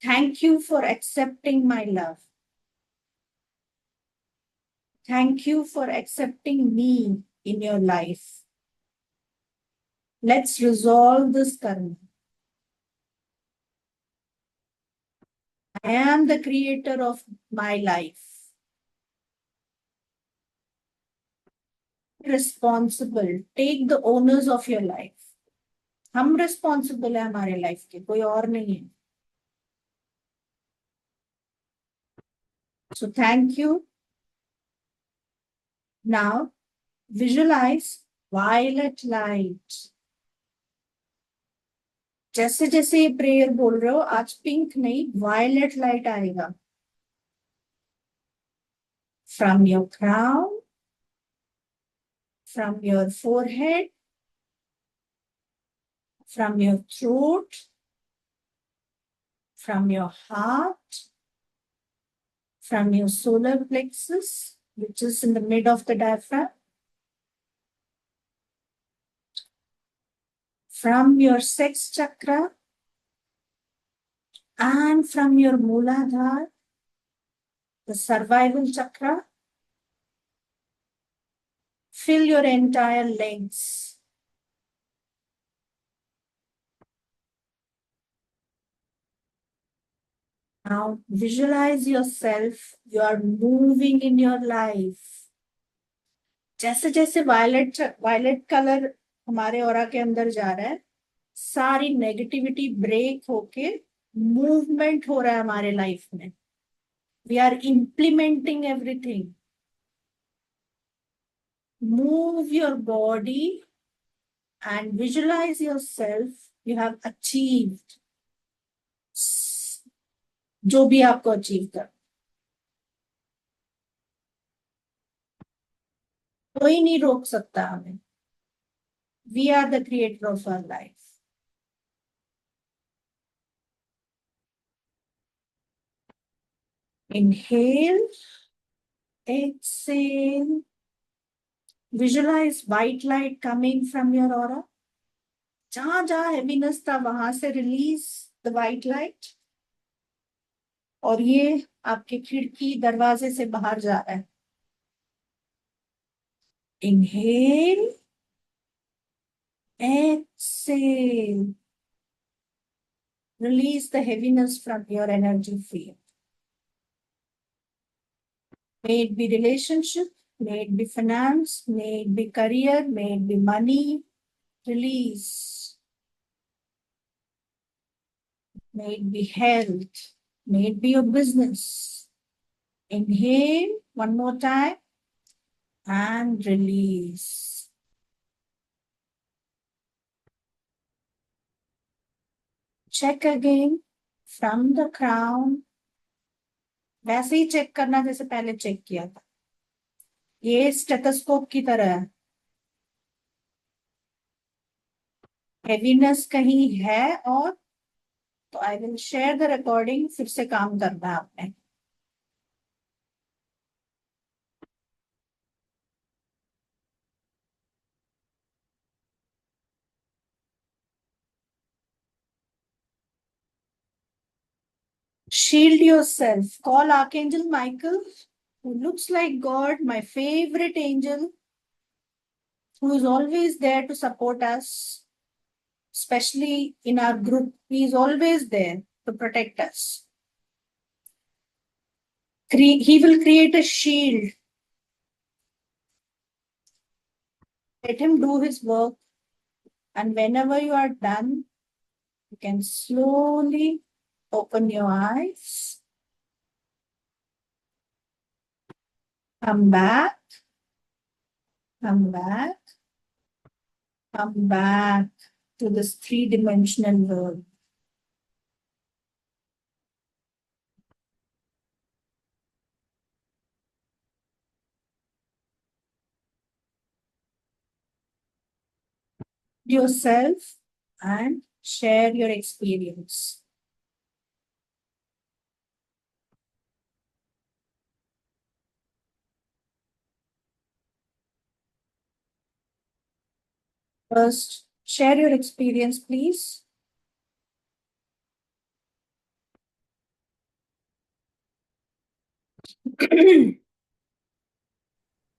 Thank you for accepting my love. Thank you for accepting me in your life. Let's resolve this karma. I am the creator of my life. Responsible. Take the owners of your life. हम responsible है हमारे life के, कोई और नहीं है. So thank you. Now visualize violet light. जैसे जैसे ये प्रेयर बोल रहे हो, आज पिंक नहीं वायलेट लाइट आएगा. From your crown, from your forehead, from your throat, from your heart, from your solar plexus, which is in the mid of the diaphragm, from your sex chakra, and from your Mooladhara, the survival chakra. Fill your entire legs. Now visualize yourself, you are moving in your life. जैसे जैसे violet colour हमारे aura के अंदर जा रहा है, सारी negativity break होके मूवमेंट हो रहा है हमारे लाइफ में. We are implementing everything. Move your body and visualize yourself. You have achieved जो भी आपको अचीव कर. कोई नहीं रोक सकता हमें. We are the creator of our life. Inhale, exhale. Visualize white light coming from your aura. जहां जहां heaviness था वहां से release the white light. और ये आपके खिड़की दरवाजे से बाहर जा रहा है. Inhale, exhale. Release the heaviness from your energy field. May it be relationship, may it be finance, may it be career, may it be money. Release. May it be health, may it be your business. Inhale one more time and release. Check again from the crown. वैसे ही check करना जैसे पहले check किया था. ये stethoscope की तरह है. हेवीनेस कहीं है और तो I will share the recording. फिर से काम करना है आपने. Shield yourself. Call Archangel Michael, who looks like God, my favorite angel, who is always there to support us, especially in our group. He is always there to protect us. He will create a shield. Let him do his work. And whenever you are done, you can slowly open your eyes. Come back. Come back. Come back to this three-dimensional world. yourself and share your experience. First, share your experience, please.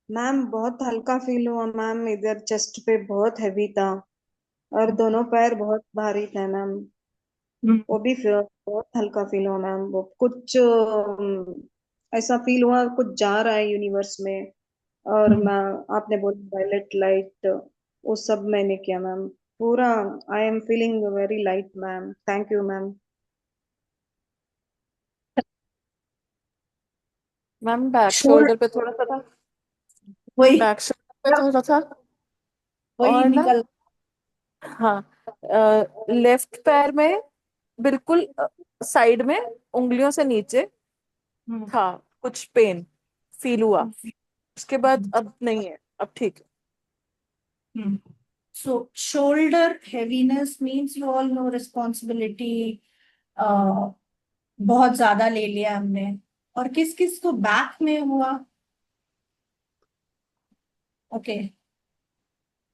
Ma'am बहुत हल्का feel हुआ ma'am, इधर chest पे बहुत heavy था और दोनों पैर बहुत भारी थे मैम। वो भी बहुत हल्का फील हुआ मैम। वो कुछ ऐसा फील हुआ कुछ जा रहा है यूनिवर्स में। और मैं, आपने बोला वायलेट लाइट, वो सब मैंने किया मैम पूरा। I am feeling very light ma'am, thank you ma'am. Ma'am back shoulder shoulder पे थोड़ा सा था। वही बैक शोल्डर पे थोड़ा था। वही और ना, निकल। हाँ, लेफ्ट पैर में बिल्कुल साइड में उंगलियों से नीचे था कुछ पेन फील हुआ। उसके बाद अब नहीं है, अब ठीक है। So shoulder heaviness means you all know responsibility बहुत ज्यादा ले लिया हमने। और किस किस को बैक में हुआ? Okay,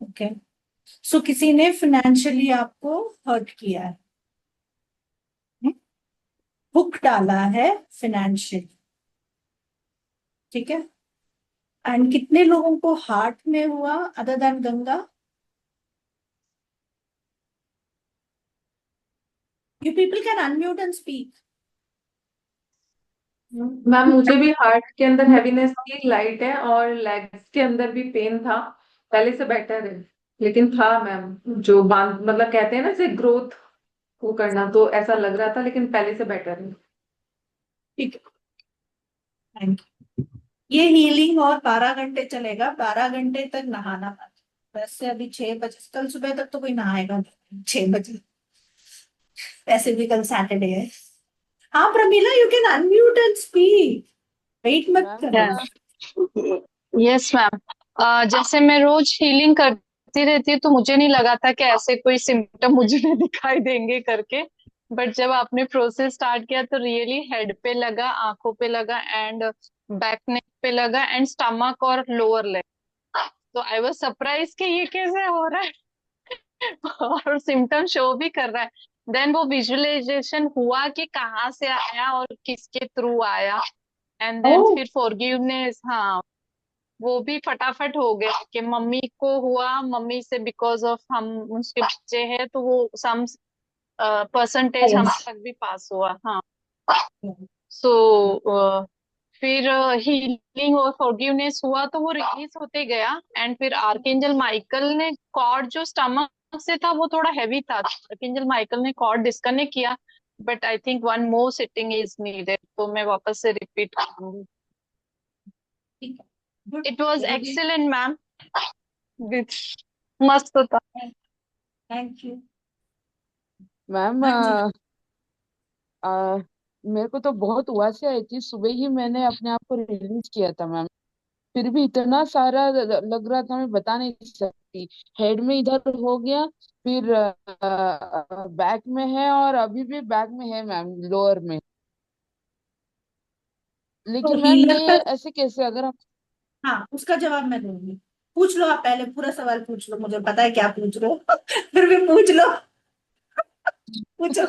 okay. सो किसी ने फाइनेंशियली आपको हर्ट किया है, हुक डाला है फाइनेंशियल, ठीक है। एंड कितने लोगों को हार्ट में हुआ other than Ganga? You people can unmute and speak. Ma'am मुझे भी हार्ट के अंदर हैवीनेस की लाइट है और लेग्स के अंदर भी पेन था। पहले से बेटर है, लेकिन था मैम। जो बांध मतलब कहते हैं ना, जैसे ग्रोथ वो करना, तो ऐसा लग रहा था, लेकिन पहले से बेटर है। ठीक है, थैंक यू। ये हीलिंग और 12 घंटे चलेगा, 12 घंटे तक नहाना मत। वैसे अभी 6 बजे, कल सुबह तक तो कोई नहाएगा नहीं, 6 बजे। वैसे भी कल सैटरडे है। हाँ Pramila, you can unmute and speak, wait मत मैम करो। Yes ma'am. जैसे मैं रोज हीलिंग करती रहती हूँ, तो मुझे नहीं लगा था कि ऐसे कोई सिम्टम मुझे नहीं दिखाई देंगे करके। बट जब आपने प्रोसेस स्टार्ट किया तो रियली हेड पे लगा, आंखों पे लगा, एंड बैक नेक पे लगा, एंड स्टमक और लोअर लेग। तो आई वाज सरप्राइज कि ये कैसे हो रहा है। और सिम्टम शो भी कर रहा है। देन वो विजुअलाइजेशन हुआ कि कहाँ से आया और किसके थ्रू आया। एंड देन ओह, फिर फॉरगिवनेस, हाँ, वो भी फटाफट हो गया कि मम्मी को हुआ, मम्मी से बिकॉज ऑफ हम उसके बच्चे हैं, तो वो सम परसेंटेज हम तक भी पास हुआ। हाँ। सो फिर हीलिंग और फॉरगिवनेस हुआ, तो वो रिलीज होते गया। एंड फिर आर्कएंजल माइकल ने कॉर्ड जो स्टमक से था वो थोड़ा हैवी था, आर्कएंजल माइकल ने कॉर्ड डिस्कनेक्ट किया। But I think one more sitting is needed, तो मैं वापस से रिपीट करूंगी। ठीक है, good, it was very good, excellent ma'am, मस्त था। Thank you. मैम हाँ जी। मेरे को तो बहुत उबासी आई थी, सुबह ही मैंने अपने आप को रिलीज किया था मैम। फिर भी इतना सारा लग रहा था, मैं बता नहीं सकती। हेड में इधर हो गया, फिर बैक में है, और अभी भी बैक में है मैम, लोअर में। तो लेकिन मैम हीलर ये का, ऐसे कैसे, अगर हम हाँ उसका जवाब मैं दूंगी। पूछ लो, आप पहले पूरा सवाल पूछ लो, मुझे पता है क्या पूछ रहे हो। फिर भी पूछ लो, पूछो।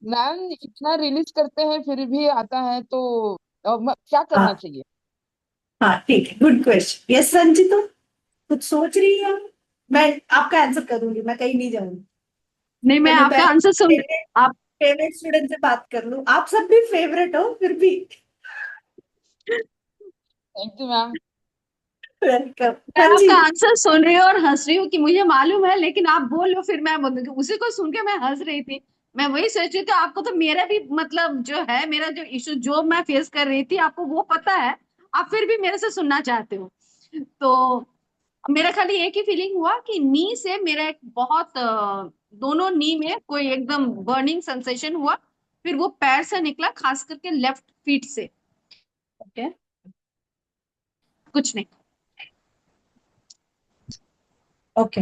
मैम इतना रिलीज करते हैं फिर भी आता है, तो क्या करना हाँ, चाहिए? हाँ ठीक है, गुड क्वेश्चन। यस संजीतो, कुछ सोच रही है? मैं आपका आंसर करूंगी, मैं कहीं नहीं जाऊंगी। नहीं, मैं मैंने आपका आंसर सुन, पहले आप फेवरेट स्टूडेंट से बात कर लूं, आप सब भी फेवरेट हो फिर भी। Thank you ma'am. वेलकम। मैं हाँ जी। आपका आंसर सुन रही हूँ और हंस रही हूँ कि मुझे मालूम है, लेकिन आप बोल लो फिर मैं उसी को सुन के मैं हंस रही थी। मैं वही सोच रही थी, आपको तो मेरा भी मतलब जो है, मेरा जो इशू जो मैं फेस कर रही थी आपको वो पता है, आप फिर भी मेरे से सुनना चाहते हो। तो मेरा खाली एक ही फीलिंग हुआ कि नी से मेरा एक बहुत दोनों नी में कोई एकदम बर्निंग सेंसेशन हुआ। फिर वो पैर से निकला, खास करके लेफ्ट फीट से। ओके, कुछ नहीं। ओके।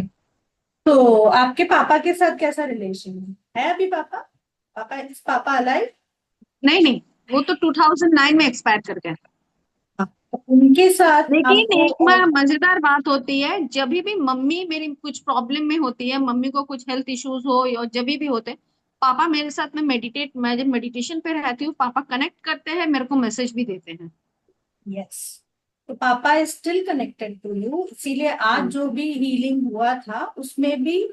तो आपके पापा के साथ कैसा रिलेशन है अभी? पापा पापा इज पापा अलाइव? नहीं नहीं, वो तो 2009 में एक्सपायर कर गए। उनके साथ लेकिन आपको एक मजेदार बात होती है, जब भी मम्मी मेरी कुछ प्रॉब्लम में होती है, मम्मी को कुछ हेल्थ इश्यूज हो या जब भी होते, पापा मेरे साथ में मैं जब मेडिटेशन पे रहती हूँ, पापा कनेक्ट करते हैं, मेरे को मैसेज भी देते हैं। यस, तो papa is still connected to you, इसीलिए आज हम्म जो भी हीलिंग हुआ था उसमें भी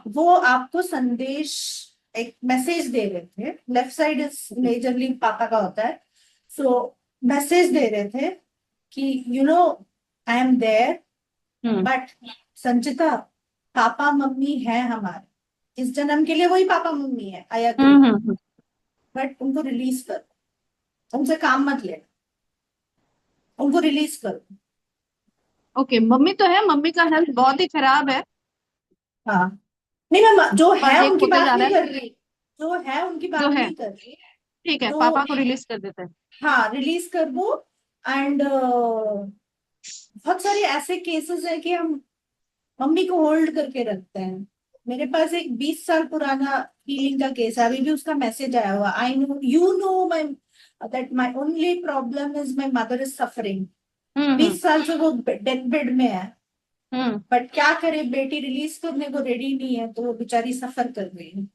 वो आपको संदेश, एक मैसेज दे रहे थे। लेफ्ट साइड इज मेजरली पापा का होता है, सो मैसेज दे रहे थे कि you know I am there, hmm but Sanchita, पापा मम्मी है हमारे, इस जन्म के लिए वही पापा मम्मी है, आई एग्री, हम्म। बट उनको रिलीज करो, उनसे काम मत ले, उनको रिलीज करो। ओके, मम्मी तो है, मम्मी का हेल्थ बहुत ही खराब है, हाँ, नहीं मैं जो है पर एक उनकी होते बात जा रहा नहीं है कर रही, जो है उनकी जो बात है। नहीं कर रही, ठीक है, जो पापा को रिलीज कर देते हैं। हाँ रिलीज कर दो। एंड बहुत सारे ऐसे केसेस हैं कि हम मम्मी को होल्ड करके रखते हैं। मेरे पास एक 20 साल पुराना हीलिंग का केस है, अभी भी उसका मैसेज आया हुआ, I know you know my that my only problem is my mother is suffering. Hmm 20 साल से वो डेथ बेड में है, हम्म बट क्या करे, बेटी रिलीज करने को रेडी नहीं है, तो वो बेचारी सफर कर रही है।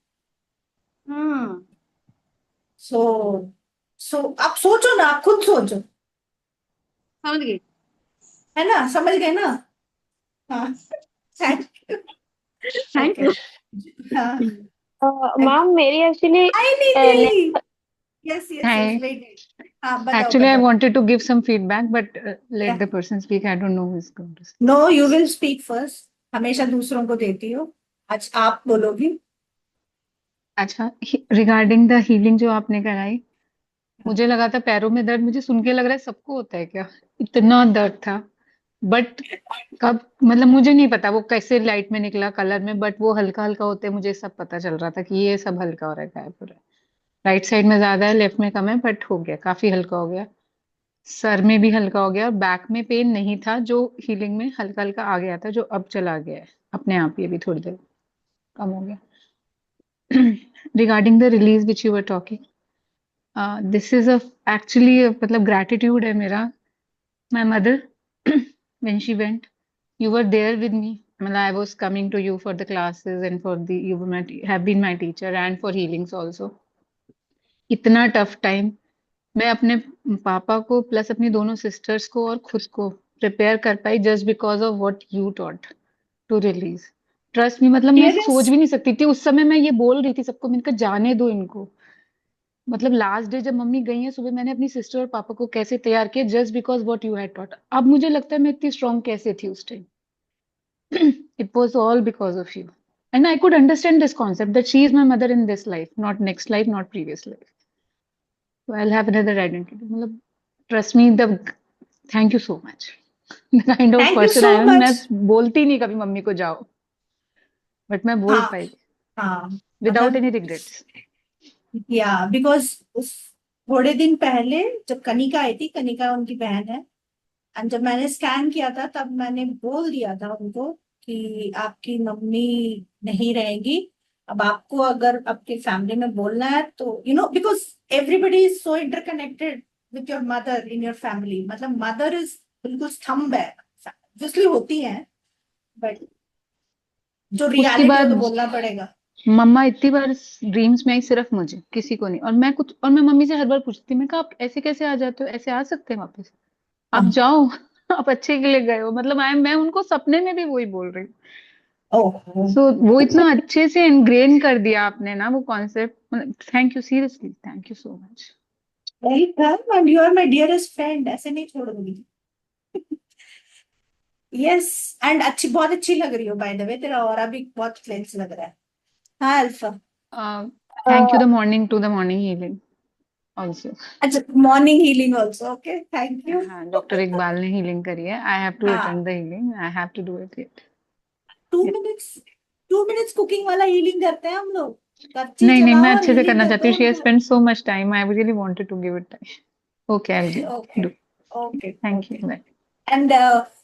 हम्म। सो सो आप सोचो ना, आप खुद सोचो, समझ गई। है ना, समझ गए ना? हाँ, thank you. Thank okay, you. हाँ, मैम मेरी एक्चुअली आई नहीं नहीं, yes yes yes, Hi. Wait, हाँ बताओ Actually, I बताओ। wanted to give some feedback, but let या the person speak. I don't know who's going to speak. No, you will speak first, हमेशा दूसरों को देती हो, आज आप बोलोगी। अच्छा, रिगार्डिंग द हीलिंग जो आपने कराई, मुझे लगा था पैरों में दर्द, मुझे सुन के लग रहा है सबको होता है क्या, इतना दर्द था। बट कब, मतलब मुझे नहीं पता वो कैसे लाइट में निकला कलर में, बट वो हल्का हल्का होते मुझे सब पता चल रहा था कि ये सब हल्का हो रहा है, गायब हो रहा है। राइट साइड में ज्यादा है, लेफ्ट में कम है, बट हो गया, काफी हल्का हो गया। सर में भी हल्का हो गया, और बैक में पेन नहीं था, जो हीलिंग में हल्का हल्का आ गया था, जो अब चला गया है अपने आप, ये भी थोड़ी देर कम हो गया। Regarding the release which you were talking, this is a actually, मतलब ग्रैटिट्यूड है मेरा। My mother when she went, you were there with me. मतलब I was coming to you for the classes and for the, you were my, have been my teacher and for healings also. इतना tough time मैं अपने पापा को plus अपनी दोनों sisters को और खुद को प्रिपेयर कर पाई, just because of what you taught to release. Trust me, मतलब मैं हियर सोच भी नहीं सकती थी उस समय, मैं ये बोल रही थी सबको, मैंने कहा जाने दो इनको। मतलब लास्ट डे जब मम्मी गई है सुबह, मैंने अपनी सिस्टर और पापा को कैसे तैयार किया, just because what you had taught. अब मुझे लगता है मैं इतनी स्ट्रांग कैसे थी उस time. It was all because of you, and I could understand this concept that she is my mother in this life, not next life, not previous life, so I'll have another identity. मतलब trust me, the thank you so much. The kind of thank you person so I am, मैं much. बोलती नहीं कभी mummy को जाओ, but मैं बोल हाँ पाई हाँ, विदाउट मतलब एनी रिग्रेट्स। या बिकॉज उस थोड़े दिन पहले जब कनिका आई थी, कनिका उनकी बहन है, एंड जब मैंने स्कैन किया था तब मैंने बोल दिया था उनको कि आपकी मम्मी नहीं रहेगी। अब आपको अगर आपके फैमिली में बोलना है तो you know, because everybody is so interconnected with your mother in your family, मतलब मदर इज बिल्कुल स्तंभ है, ऑब्वियसली होती है, बट जो उसके रियलिटी है तो बाद बोलना पड़ेगा। मम्मा इतनी बार ड्रीम्स में आई, सिर्फ मुझे, किसी को नहीं। और मैं कुछ, और मैं मम्मी से हर बार पूछती, मैं कहा आप ऐसे कैसे आ जाते हो, ऐसे आ सकते हैं वापस, आप हाँ, जाओ। आप अच्छे के लिए गए हो, मतलब मैं उनको सपने में भी वही बोल रही हूँ। ओह, सो वो इतना अच्छे से इनग्रेन कर दिया आपने ना वो concept. Thank you, seriously thank you so much. Welcome, and you are my dearest friend, ऐसे नहीं छोड़ूंगी। यस, एंड अच्छी, बहुत अच्छी लग रही हो बाय द वे, तेरा ऑरा भी बहुत क्लेंस लग रहा है। हाँ alpha, thank you the morning to the morning healing also. अच्छा morning healing also, okay thank you. हाँ, डॉक्टर इकबाल ने हीलिंग करी है, आई हैव टू हाँ, attend the healing, I have to do it. 2 minutes, 2 minutes cooking वाला healing करते हैं हम लोग, कच्ची नहीं नहीं, मैं जलाओ और अच्छे से हीलिंग करना कर चाहती दो हूँ, शी हैज उनको। Spend so much time, I really wanted to give it time. Okay, I will okay do. Okay thank okay, you. And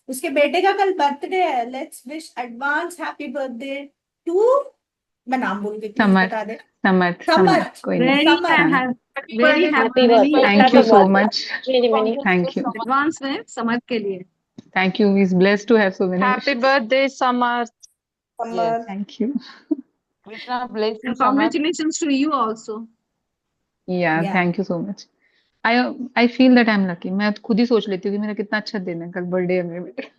उसके बेटे का कल बर्थडे है, let's wish advance happy birthday to, मैं नाम भूल गई, प्लीज समर बता दे। समर समर, कोई नहीं। वेरी समर, हाँ, very happy many birthday, thank happy you so birthday, much, many many. Thank you, advance में समझ के लिए। Thank you, is blessed to have so many happy wishes, birthday Samarth. Yes. Samar. Thank you, Krishna bless you, And Samar. congratulations to you also. या या thank you so much. I I feel that I am lucky. मैं खुद ही सोच लेती हूँ कि मेरा कितना अच्छा दिन है, कल बर्थडे है मेरे।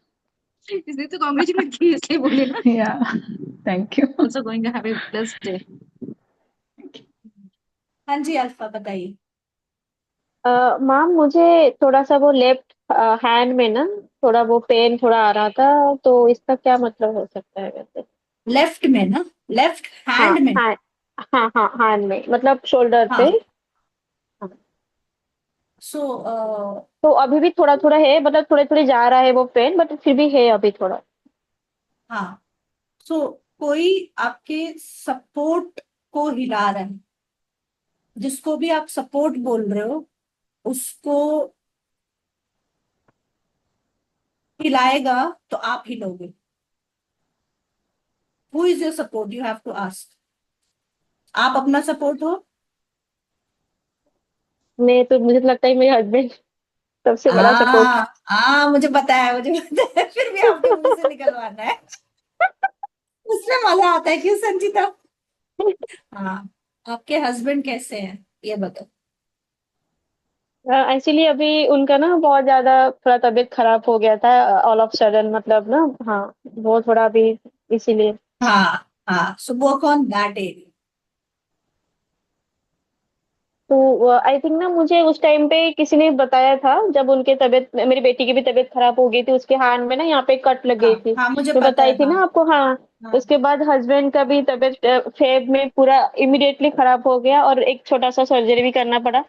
इसलिए तो congratulate की इसलिए बोले ना। या thank you. Also going to have a blessed day. हाँ जी अल्फा बताइए। मैम मुझे थोड़ा सा वो लेफ्ट हैंड में ना थोड़ा वो पेन थोड़ा आ रहा था, तो इसका क्या मतलब हो सकता है वैसे? लेफ्ट में ना, लेफ्ट हाँ हैंड में। हाँ हाँ हाँ, हैंड में मतलब शोल्डर पे। हाँ, हाँ, सो तो अभी भी थोड़ा थोड़ा है, मतलब थोड़े थोड़े जा रहा है वो पेन, बट फिर भी है अभी थोड़ा। हाँ, सो कोई आपके सपोर्ट को हिला रहा है, जिसको भी आप सपोर्ट बोल रहे हो उसको हिलाएगा तो आप हिलोगे। Who is your support, you have to ask. आप अपना सपोर्ट हो। मैं तो मुझे तो लगता है मेरे हस्बैंड सबसे बड़ा सपोर्ट। मुझे पता है, मुझे पता है, फिर भी आपके मुंह से निकलवाना है। उसमें मजा आता है क्यों संजीता। हाँ, आपके हस्बैंड कैसे हैं ये बताओ। एक्चुअली अभी उनका ना बहुत ज्यादा थोड़ा तबीयत खराब हो गया था, ऑल ऑफ सडन मतलब ना। हाँ, वो थोड़ा अभी इसीलिए। हाँ हाँ, so work on that area. तो आई थिंक ना मुझे उस टाइम पे किसी ने बताया था, जब उनके तबीयत, मेरी बेटी की भी तबीयत खराब हो गई थी, उसके हाथ में ना यहाँ पे कट लग हाँ गई थी। हाँ, मुझे मैं पता बताई है। थी हाँ ना आपको, हाँ। हाँ उसके बाद हस्बैंड का भी तबीयत फेब में पूरा इमिडिएटली खराब हो गया, और एक छोटा सा सर्जरी भी करना पड़ा।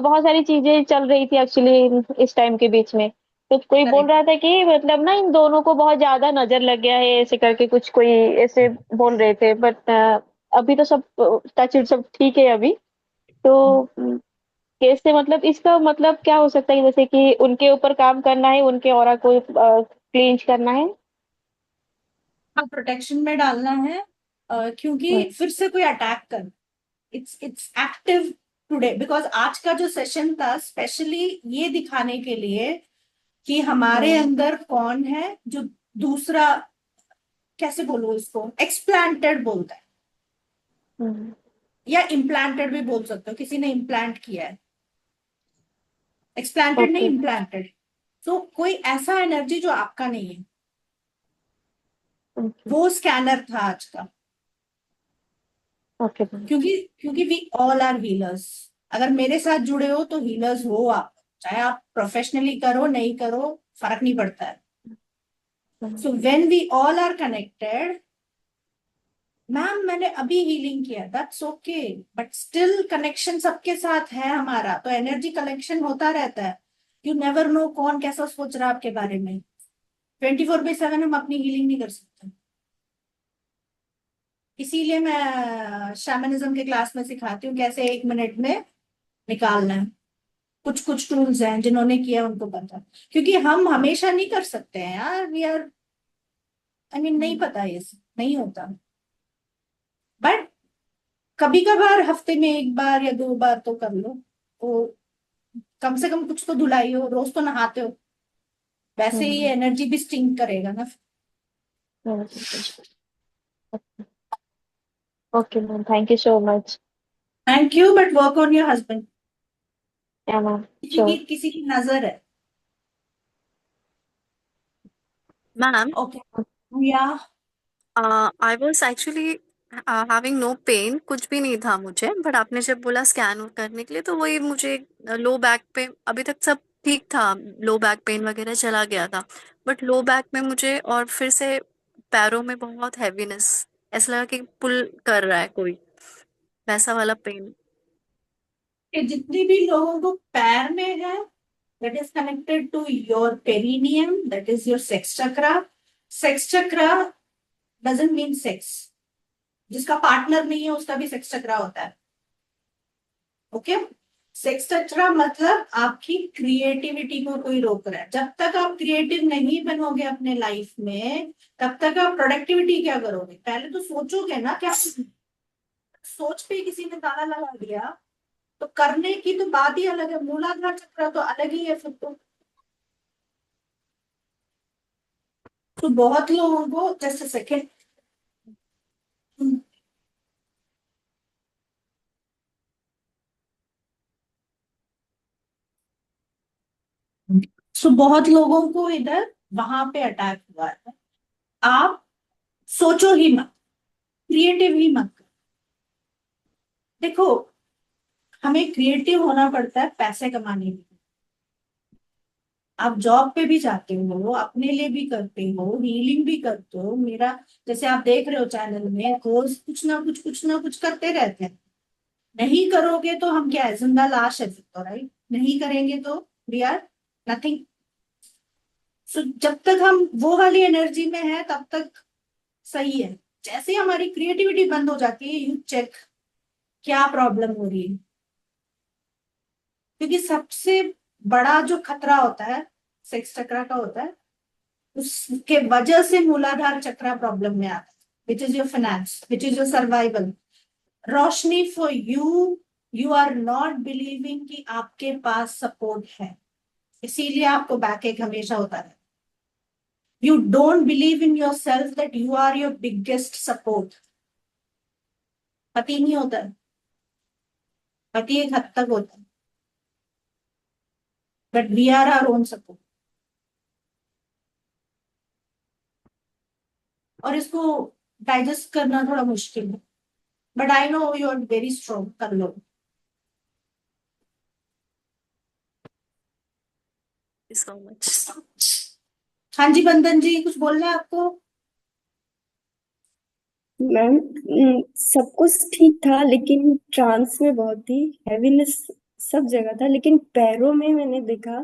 बहुत सारी चीजें चल रही थी एक्चुअली इस टाइम के बीच में। तो कोई बोल करेक्ट। रहा था कि मतलब ना इन दोनों को बहुत ज्यादा नजर लग गया है, ऐसे करके कुछ कोई ऐसे बोल रहे थे, बट अभी तो सब टच सब ठीक है अभी। तो कैसे, मतलब इसका मतलब क्या हो सकता है, जैसे कि उनके ऊपर काम करना है, उनके ऑरा को क्लींच करना है। हाँ, प्रोटेक्शन में डालना है, क्योंकि हम्म, फिर से कोई अटैक कर, इट्स एक्टिव टुडे, बिकॉज आज का जो सेशन था स्पेशली ये दिखाने के लिए कि हमारे हम्म, अंदर कौन है जो दूसरा, कैसे बोलूं इसको, एक्सप्लांटेड बोलता है, हम्म, या इम्प्लांटेड भी बोल सकते हो, किसी ने इम्प्लांट किया है। एक्सप्लांटेड नहीं, ओके इम्प्लांटेड। तो कोई ऐसा एनर्जी जो आपका नहीं है, ओके वो स्कैनर था आज का। Okay ma'am. क्योंकि क्योंकि वी ऑल आर हीलर्स। अगर मेरे साथ जुड़े हो तो हीलर्स हो आप, चाहे आप प्रोफेशनली करो नहीं करो, फर्क नहीं पड़ता है। So when we all are connected, ma'am मैंने अभी हीलिंग किया, that's okay, but still connection सबके साथ है हमारा, तो एनर्जी कलेक्शन होता रहता है। यू नेवर नो कौन कैसा सोच रहा है आपके बारे में। 24/7 हम अपनी हीलिंग नहीं कर सकते। इसीलिए मैं शैमनिज्म के क्लास में सिखाती हूँ कैसे 1 मिनट में निकालना है। कुछ कुछ टूल्स हैं, जिन्होंने किया उनको पता है। क्योंकि हम हमेशा नहीं कर सकते हैं यार, वी आर, आई मीन नहीं पता, ये सब नहीं होता। बट कभी कभार हफ्ते में 1 बार या 2 बार तो कर लो, तो कम से कम कुछ तो धुलाई हो, रोज तो नहाते हो, वैसे ही एनर्जी भी स्टिंग करेगा ना। Okay ma'am, thank you so much. Thank you, but work on your husband. या मैम, किसी की श्योर। किसी की नजर है। Ma'am, ओके, या I was actually having no pain, कुछ भी नहीं था मुझे, बट आपने जब बोला स्कैन करने के लिए तो वही मुझे लो बैक पे अभी तक सब ठीक था, लो बैक पेन वगैरह चला गया था, बट लो बैक में मुझे और फिर से पैरों में बहुत हैवीनेस, ऐसा लगा कि पुल कर रहा है कोई, वैसा वाला पेन। कि जितनी भी लोगों को पैर में है, that is connected to your perineum, that is your sex chakra. Sex chakra doesn't mean sex. जिसका पार्टनर नहीं है उसका भी सेक्स चक्रा होता है। ओके, सेक्स चक्रा मतलब आपकी क्रिएटिविटी को कोई रोक रहा है। जब तक आप क्रिएटिव नहीं बनोगे अपने लाइफ में, तब तक आप प्रोडक्टिविटी क्या करोगे? पहले तो सोचोगे ना क्या। सोच पे किसी ने ताला लगा दिया तो करने की तो बात ही अलग है, मूलाधार चक्र तो अलग ही है फिर तो बहुत लोगों को जैसे सेकेंड बहुत लोगों को इधर वहां पे अटैक हुआ है। आप सोचो ही मत, क्रिएटिव ही मत करो। देखो, हमें क्रिएटिव होना पड़ता है पैसे कमाने के लिए। आप जॉब पे भी जाते हो, अपने लिए भी करते हो, हीलिंग भी करते हो। मेरा जैसे आप देख रहे हो चैनल में रोज कुछ ना कुछ करते रहते हैं। नहीं करोगे तो हम क्या है, जिंदा लाश है फिर तो, राइट? नहीं करेंगे तो वी आर नथिंग। सो जब तक हम वो वाली एनर्जी में है तब तक सही है। जैसे ही हमारी क्रिएटिविटी बंद हो जाती है, यू चेक क्या प्रॉब्लम हो रही है। क्योंकि सबसे बड़ा जो खतरा होता है सेक्स चक्र का होता है, उसके वजह से मूलाधार चक्र प्रॉब्लम में आता है, which is your finance, which is your survival. Roshni for you, you are not believing कि आपके पास सपोर्ट है, इसीलिए आपको बैकएक हमेशा होता है। You don't believe in yourself that you are your biggest support. पति नहीं होता है, पति एक हद तक होता है, but we are our own support. और इसको डाइजेस्ट करना थोड़ा मुश्किल है, but I know you are very strong, कर लो। So much. हाँ जी बंदन जी, कुछ बोलना है आपको? मैम, सब कुछ ठीक था लेकिन ट्रांस में बहुत ही हैवीनेस सब जगह था, लेकिन पैरों में मैंने देखा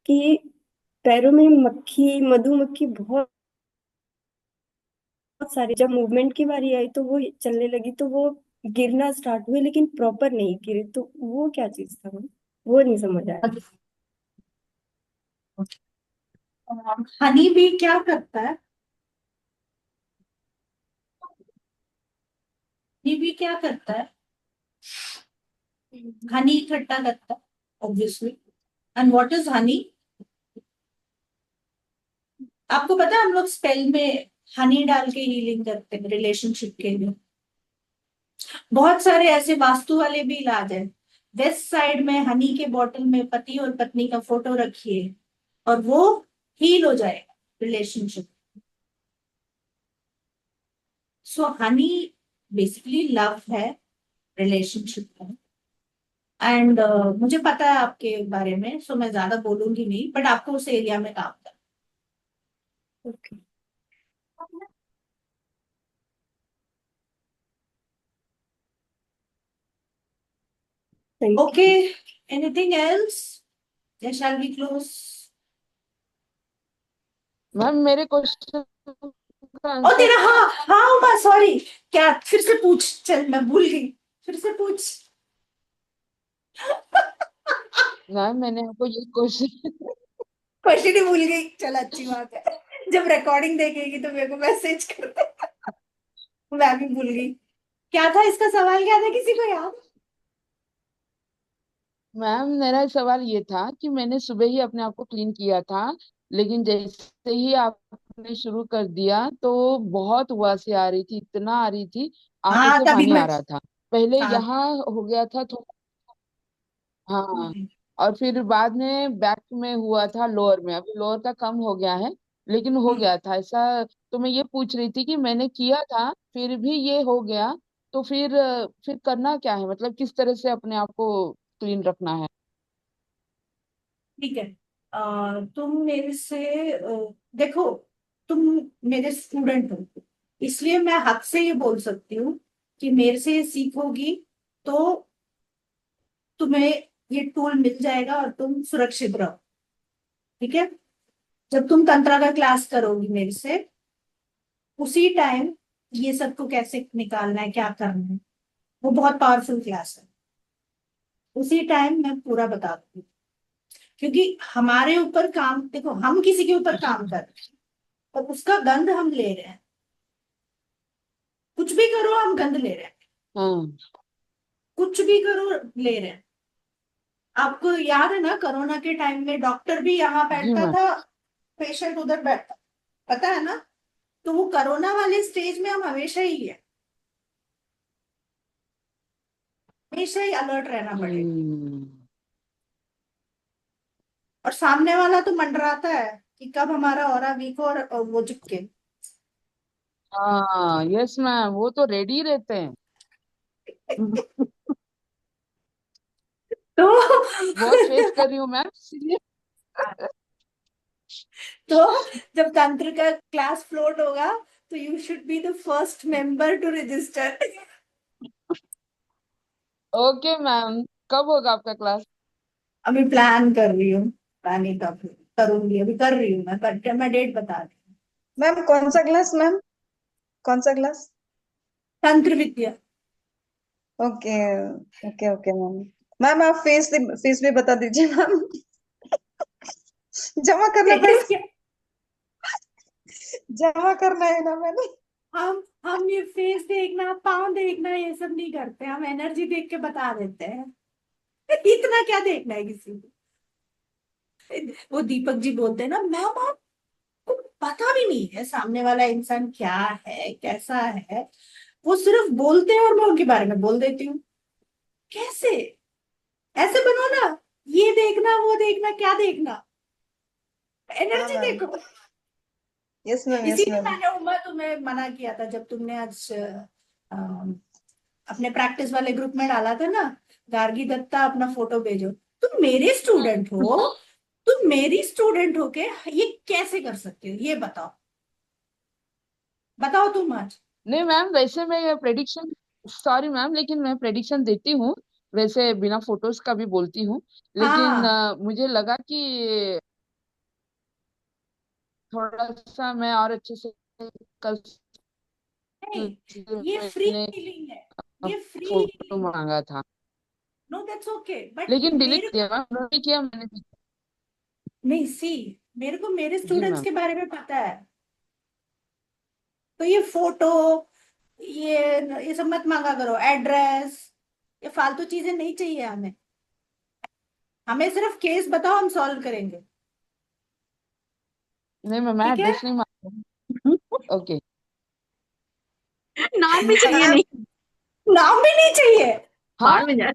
कि पैरों में मक्खी, मधुमक्खी बहुत सारी। जब मूवमेंट की बारी आई तो वो चलने लगी तो वो गिरना स्टार्ट हुए, लेकिन प्रॉपर नहीं गिरे। तो वो क्या चीज था मैम, वो नहीं समझ आया। हनी भी क्या करता है? हनी भी क्या करता है? हनी इकट्ठा करता है obviously. And what is Honey? आपको पता है हम लोग स्पेल में हनी डाल के हीलिंग करते हैं रिलेशनशिप के लिए। बहुत सारे ऐसे वास्तु वाले भी इलाज है। वेस्ट साइड में हनी के बॉटल में पति और पत्नी का फोटो रखिए और वो हील हो जाएगा रिलेशनशिप। सो हनी बेसिकली लव है, रिलेशनशिप है। एंड मुझे पता है आपके बारे में, सो मैं ज्यादा बोलूंगी नहीं, बट आपको उस एरिया में काम करना। Okay, thank okay, anything else या शैल वी क्लोज? मैम मेरे क्वेश्चन का ओ आंसर। तेरा, हाँ हाँ उमा, सॉरी। क्या फिर से पूछ, चल मैं भूल गई, फिर से पूछ। मैम मैंने आपको ये क्वेश्चन क्वेश्चन ही भूल गई, चल अच्छी बात है। जब रिकॉर्डिंग देखेगी तो मेरे को मैसेज कर दे। मैं भी भूल गई। क्या था इसका सवाल, क्या था, किसी को याद? मैम मेरा सवाल ये था कि मैंने सुबह ही अपने आप को क्लीन किया था, लेकिन जैसे ही आपने शुरू कर दिया तो बहुत उबासी आ रही थी, इतना आ रही थी, आंखों हाँ से तभी पानी मैं, आ रहा था। पहले हाँ। यहाँ हो गया था थोड़ा। हाँ। और फिर बाद में बैक में हुआ था लोअर में, अभी लोअर का कम हो गया है, लेकिन हो गया था ऐसा। तो मैं ये पूछ रही थी कि मैंने किया था फिर भी ये हो गया, तो फिर करना क्या है, मतलब किस तरह से अपने आप को क्लीन रखना है? ठीक है। तुम मेरे से देखो, तुम मेरे स्टूडेंट हो, इसलिए मैं हक से ये बोल सकती हूँ कि मेरे से ये सीखोगी तो तुम्हें ये टूल मिल जाएगा और तुम सुरक्षित रहो। ठीक है? जब तुम तंत्रा का क्लास करोगी मेरे से, उसी टाइम ये सबको कैसे निकालना है, क्या करना है, वो बहुत पावरफुल क्लास है। उसी टाइम मैं पूरा बता दूंगी, क्योंकि हमारे ऊपर काम, देखो हम किसी के ऊपर काम कर रहे हैं और उसका गंध हम ले रहे हैं। कुछ भी करो हम गंध ले रहे हैं, हाँ कुछ भी करो ले रहे हैं। आपको याद है ना, कोरोना के टाइम में डॉक्टर भी यहाँ जी बैठता मैम। था, पेशेंट उधर बैठता, पता है ना। तो वो कोरोना वाले स्टेज में हम हमेशा ही है, हमेशा ही अलर्ट रहना पड़ेगा। हम्म। और सामने वाला तो मंडराता है कि कब हमारा ऑरा वीक हो और वो चिपके। हाँ यस मैम, वो तो रेडी रहते हैं। तो बहुत फेस कर रही हूँ मैम इसीलिए। तो जब तंत्र का क्लास फ्लोट होगा तो you should be the first member to register. Okay ma'am, कब होगा आपका क्लास? अभी प्लान कर रही हूँ, प्लान ही तब करूंगी, अभी कर रही हूँ मैं, पर मैं डेट बता रही हूँ। मैम कौन सा क्लास मैम? कौन सा क्लास? तंत्र विद्या। Okay okay okay ma'am. Ma'am आप फीस भी बता दीजिए मैम। जमा करना पड़ेगा। इसके जमा करना है ना मैंने। हम ये फेस देखना, पाँव देखना, ये सब नहीं करते, हम एनर्जी देख के बता देते हैं। इतना क्या देखना है किसी को। वो दीपक जी बोलते हैं ना, मैम आपको पता भी नहीं है सामने वाला इंसान क्या है, कैसा है। वो सिर्फ बोलते हैं और मैं उनके बारे में बोल देती हूँ। कैसे? ऐसे बनो ना, ये देखना वो देखना, क्या देखना, हाँ एनर्जी मैम। देखो। यस मैम यस इसीलिए मैम। मैंने उमा तुम्हें मना किया था जब तुमने आज अपने प्रैक्टिस वाले ग्रुप में डाला था ना, गार्गी दत्ता अपना फोटो भेजो। तुम मेरे स्टूडेंट हो, तुम मेरी स्टूडेंट हो के ये कैसे कर सकते हो, ये बताओ, बताओ तुम आज। नहीं मैम, वैसे मैं प्रेडिक्शन, सॉरी मैम, लेकिन मैं प्रेडिक्शन देती हूँ, वैसे बिना फोटोज का भी बोलती हूँ। लेकिन हाँ, मुझे लगा कि थोड़ा सा मैं और अच्छे से कर सकती हूँ, नहीं, इसलिए ये फ्री मैंने हीलिंग है, ये फ्री फोटो हीलिंग है। मांगा था। नो दैट्स ओके, बट लेकिन डिलीट मेरे किया को मैम, नहीं किया मैंने। नहीं, सी मेरे को मेरे जी स्टूडेंट्स मैम। के बारे में पता है। तो ये फोटो, ये सब मत मांगा करो, एड्रेस, ये फालतू चीजें नहीं चाहिए हमें। हमें सिर्फ केस बताओ, हम सॉल्व करेंगे। नहीं मैम, मैं ठीक है, एड्रेस नहीं मांगा। ओके। नाम भी चाहिए मैम नहीं। नाम भी नहीं चाहिए, हाँ बाहर में जाए।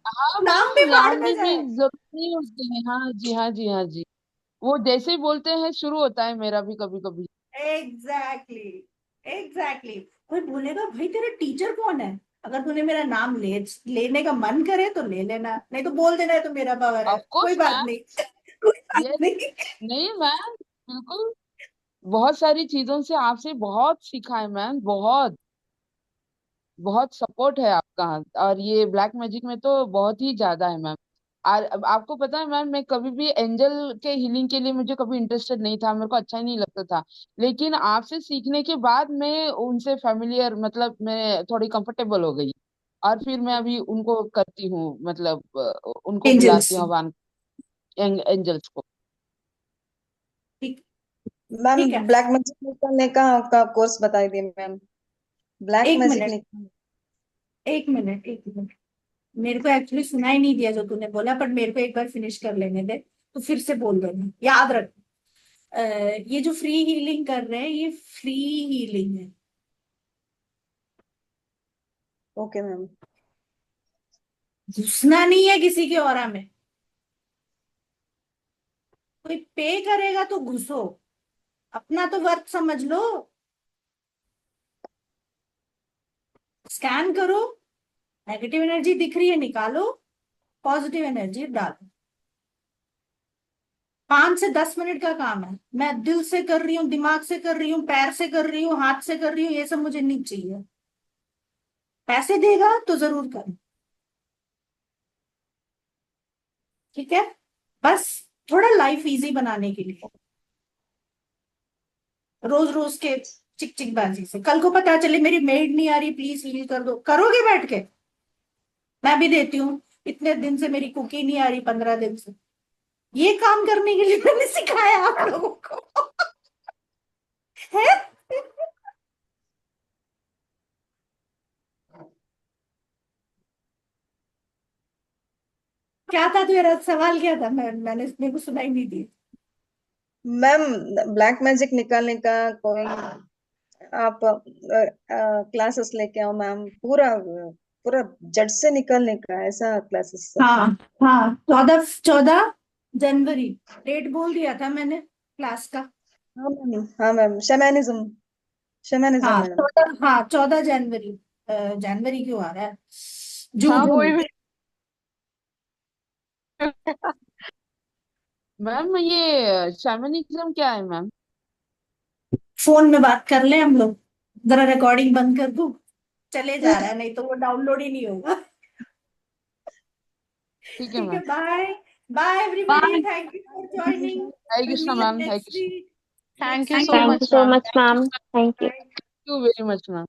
हाँ नाम भी मैम, बाढ़ नाम में भी जाए। जरूरत नहीं होती है। हाँ जी हाँ जी हाँ जी। वो जैसे ही बोलते हैं शुरू होता है मेरा भी कभी कभी। Exactly, exactly. कोई बोलेगा भाई तेरा टीचर कौन है, अगर तूने मेरा नाम लेने का मन करे तो ले लेना, नहीं तो बोल देना है तो मेरा पावर है, ऑफ कोई कोर्स बात मैम। नहीं। कोई बात यस। नहीं। नहीं मैम, बिल्कुल। बहुत सारी चीजों से आपसे बहुत सीखा है मैम, बहुत बहुत सपोर्ट है आपका। और ये ब्लैक मैजिक में तो बहुत ही ज्यादा है मैम। और अब आपको पता है मैम, मैं कभी भी एंजल के हीलिंग के लिए मुझे कभी इंटरेस्टेड नहीं था, मेरे को अच्छा ही नहीं लगता था। लेकिन आपसे सीखने के बाद मैं उनसे फेमिलियर, मतलब मैं थोड़ी कंफर्टेबल हो गई। और फिर मैं अभी उनको करती हूँ, मतलब उनको एंजल्स। बुलाती हूँ भगवान, एंजल्स को। ठीक, मैम ठीक है। ब्लैक मैजिक निकालने का कोर्स बता दिए मैम। ब्लैक एक मैजिक मिनट, निकाल। एक मिनट, एक मिनट। मेरे को एक्चुअली सुनाई नहीं दिया जो तूने बोला, पर मेरे को एक बार फिनिश कर लेने दे, तो फिर से बोल देना, याद रख। ये जो फ्री हीलिंग कर रहे हैं, ये फ्री हीलिंग है। Okay ma'am. घुसना नहीं है किसी के ऑरा में। कोई पे करेगा तो घुसो, अपना तो वर्क समझ लो। स्कैन करो, नेगेटिव एनर्जी दिख रही है निकालो, पॉजिटिव एनर्जी डालो। 5 से 10 मिनट का काम है। मैं दिल से कर रही हूँ, दिमाग से कर रही हूँ, पैर से कर रही हूँ, हाथ से कर रही हूँ, ये सब मुझे नहीं चाहिए। पैसे देगा तो जरूर कर, ठीक है। बस थोड़ा लाइफ इजी बनाने के लिए, रोज रोज के चिक चिक बाजी से कल को पता चले मेरी मेड नहीं आ रही, प्लीज हील कर दो, करोगे बैठ के? मैं भी देती हूँ। इतने दिन से मेरी कुकी नहीं आ रही, 15 दिन से। ये काम करने के लिए मैंने सिखाया आप लोगों को। है? क्या था तेरा सवाल, क्या था? मैंने मेरे को सुनाई नहीं दी। मैम, ब्लैक मैजिक निकालने का कोई आप क्लासेस लेके आओ मैम, पूरा पूरा जड़ से निकालने का ऐसा क्लासेस। हाँ हाँ, 14 जनवरी डेट बोल दिया था मैंने क्लास का। हाँ मैम, हाँ मैम, शैमानिज्म, शैमानिज्म हाँ मैडम। 14 जनवरी। जनवरी क्यों आ रहा है? हाँ जून। कोई भी। मैम ये शैमनिज्म क्या है मैम? फोन में बात कर ले हम लोग, जरा रिकॉर्डिंग बंद कर दूं? चले जा रहा है, नहीं तो वो डाउनलोड ही नहीं होगा। ठीक है ठीक है, ma'am. Bye. Bye everybody, bye. Thank you for joining. Hare will Krishna meet ma'am, Hare next Krishna. Week. Thank next you week. So thank you much so ma'am. Much ma'am, thank you. Thank you very much ma'am.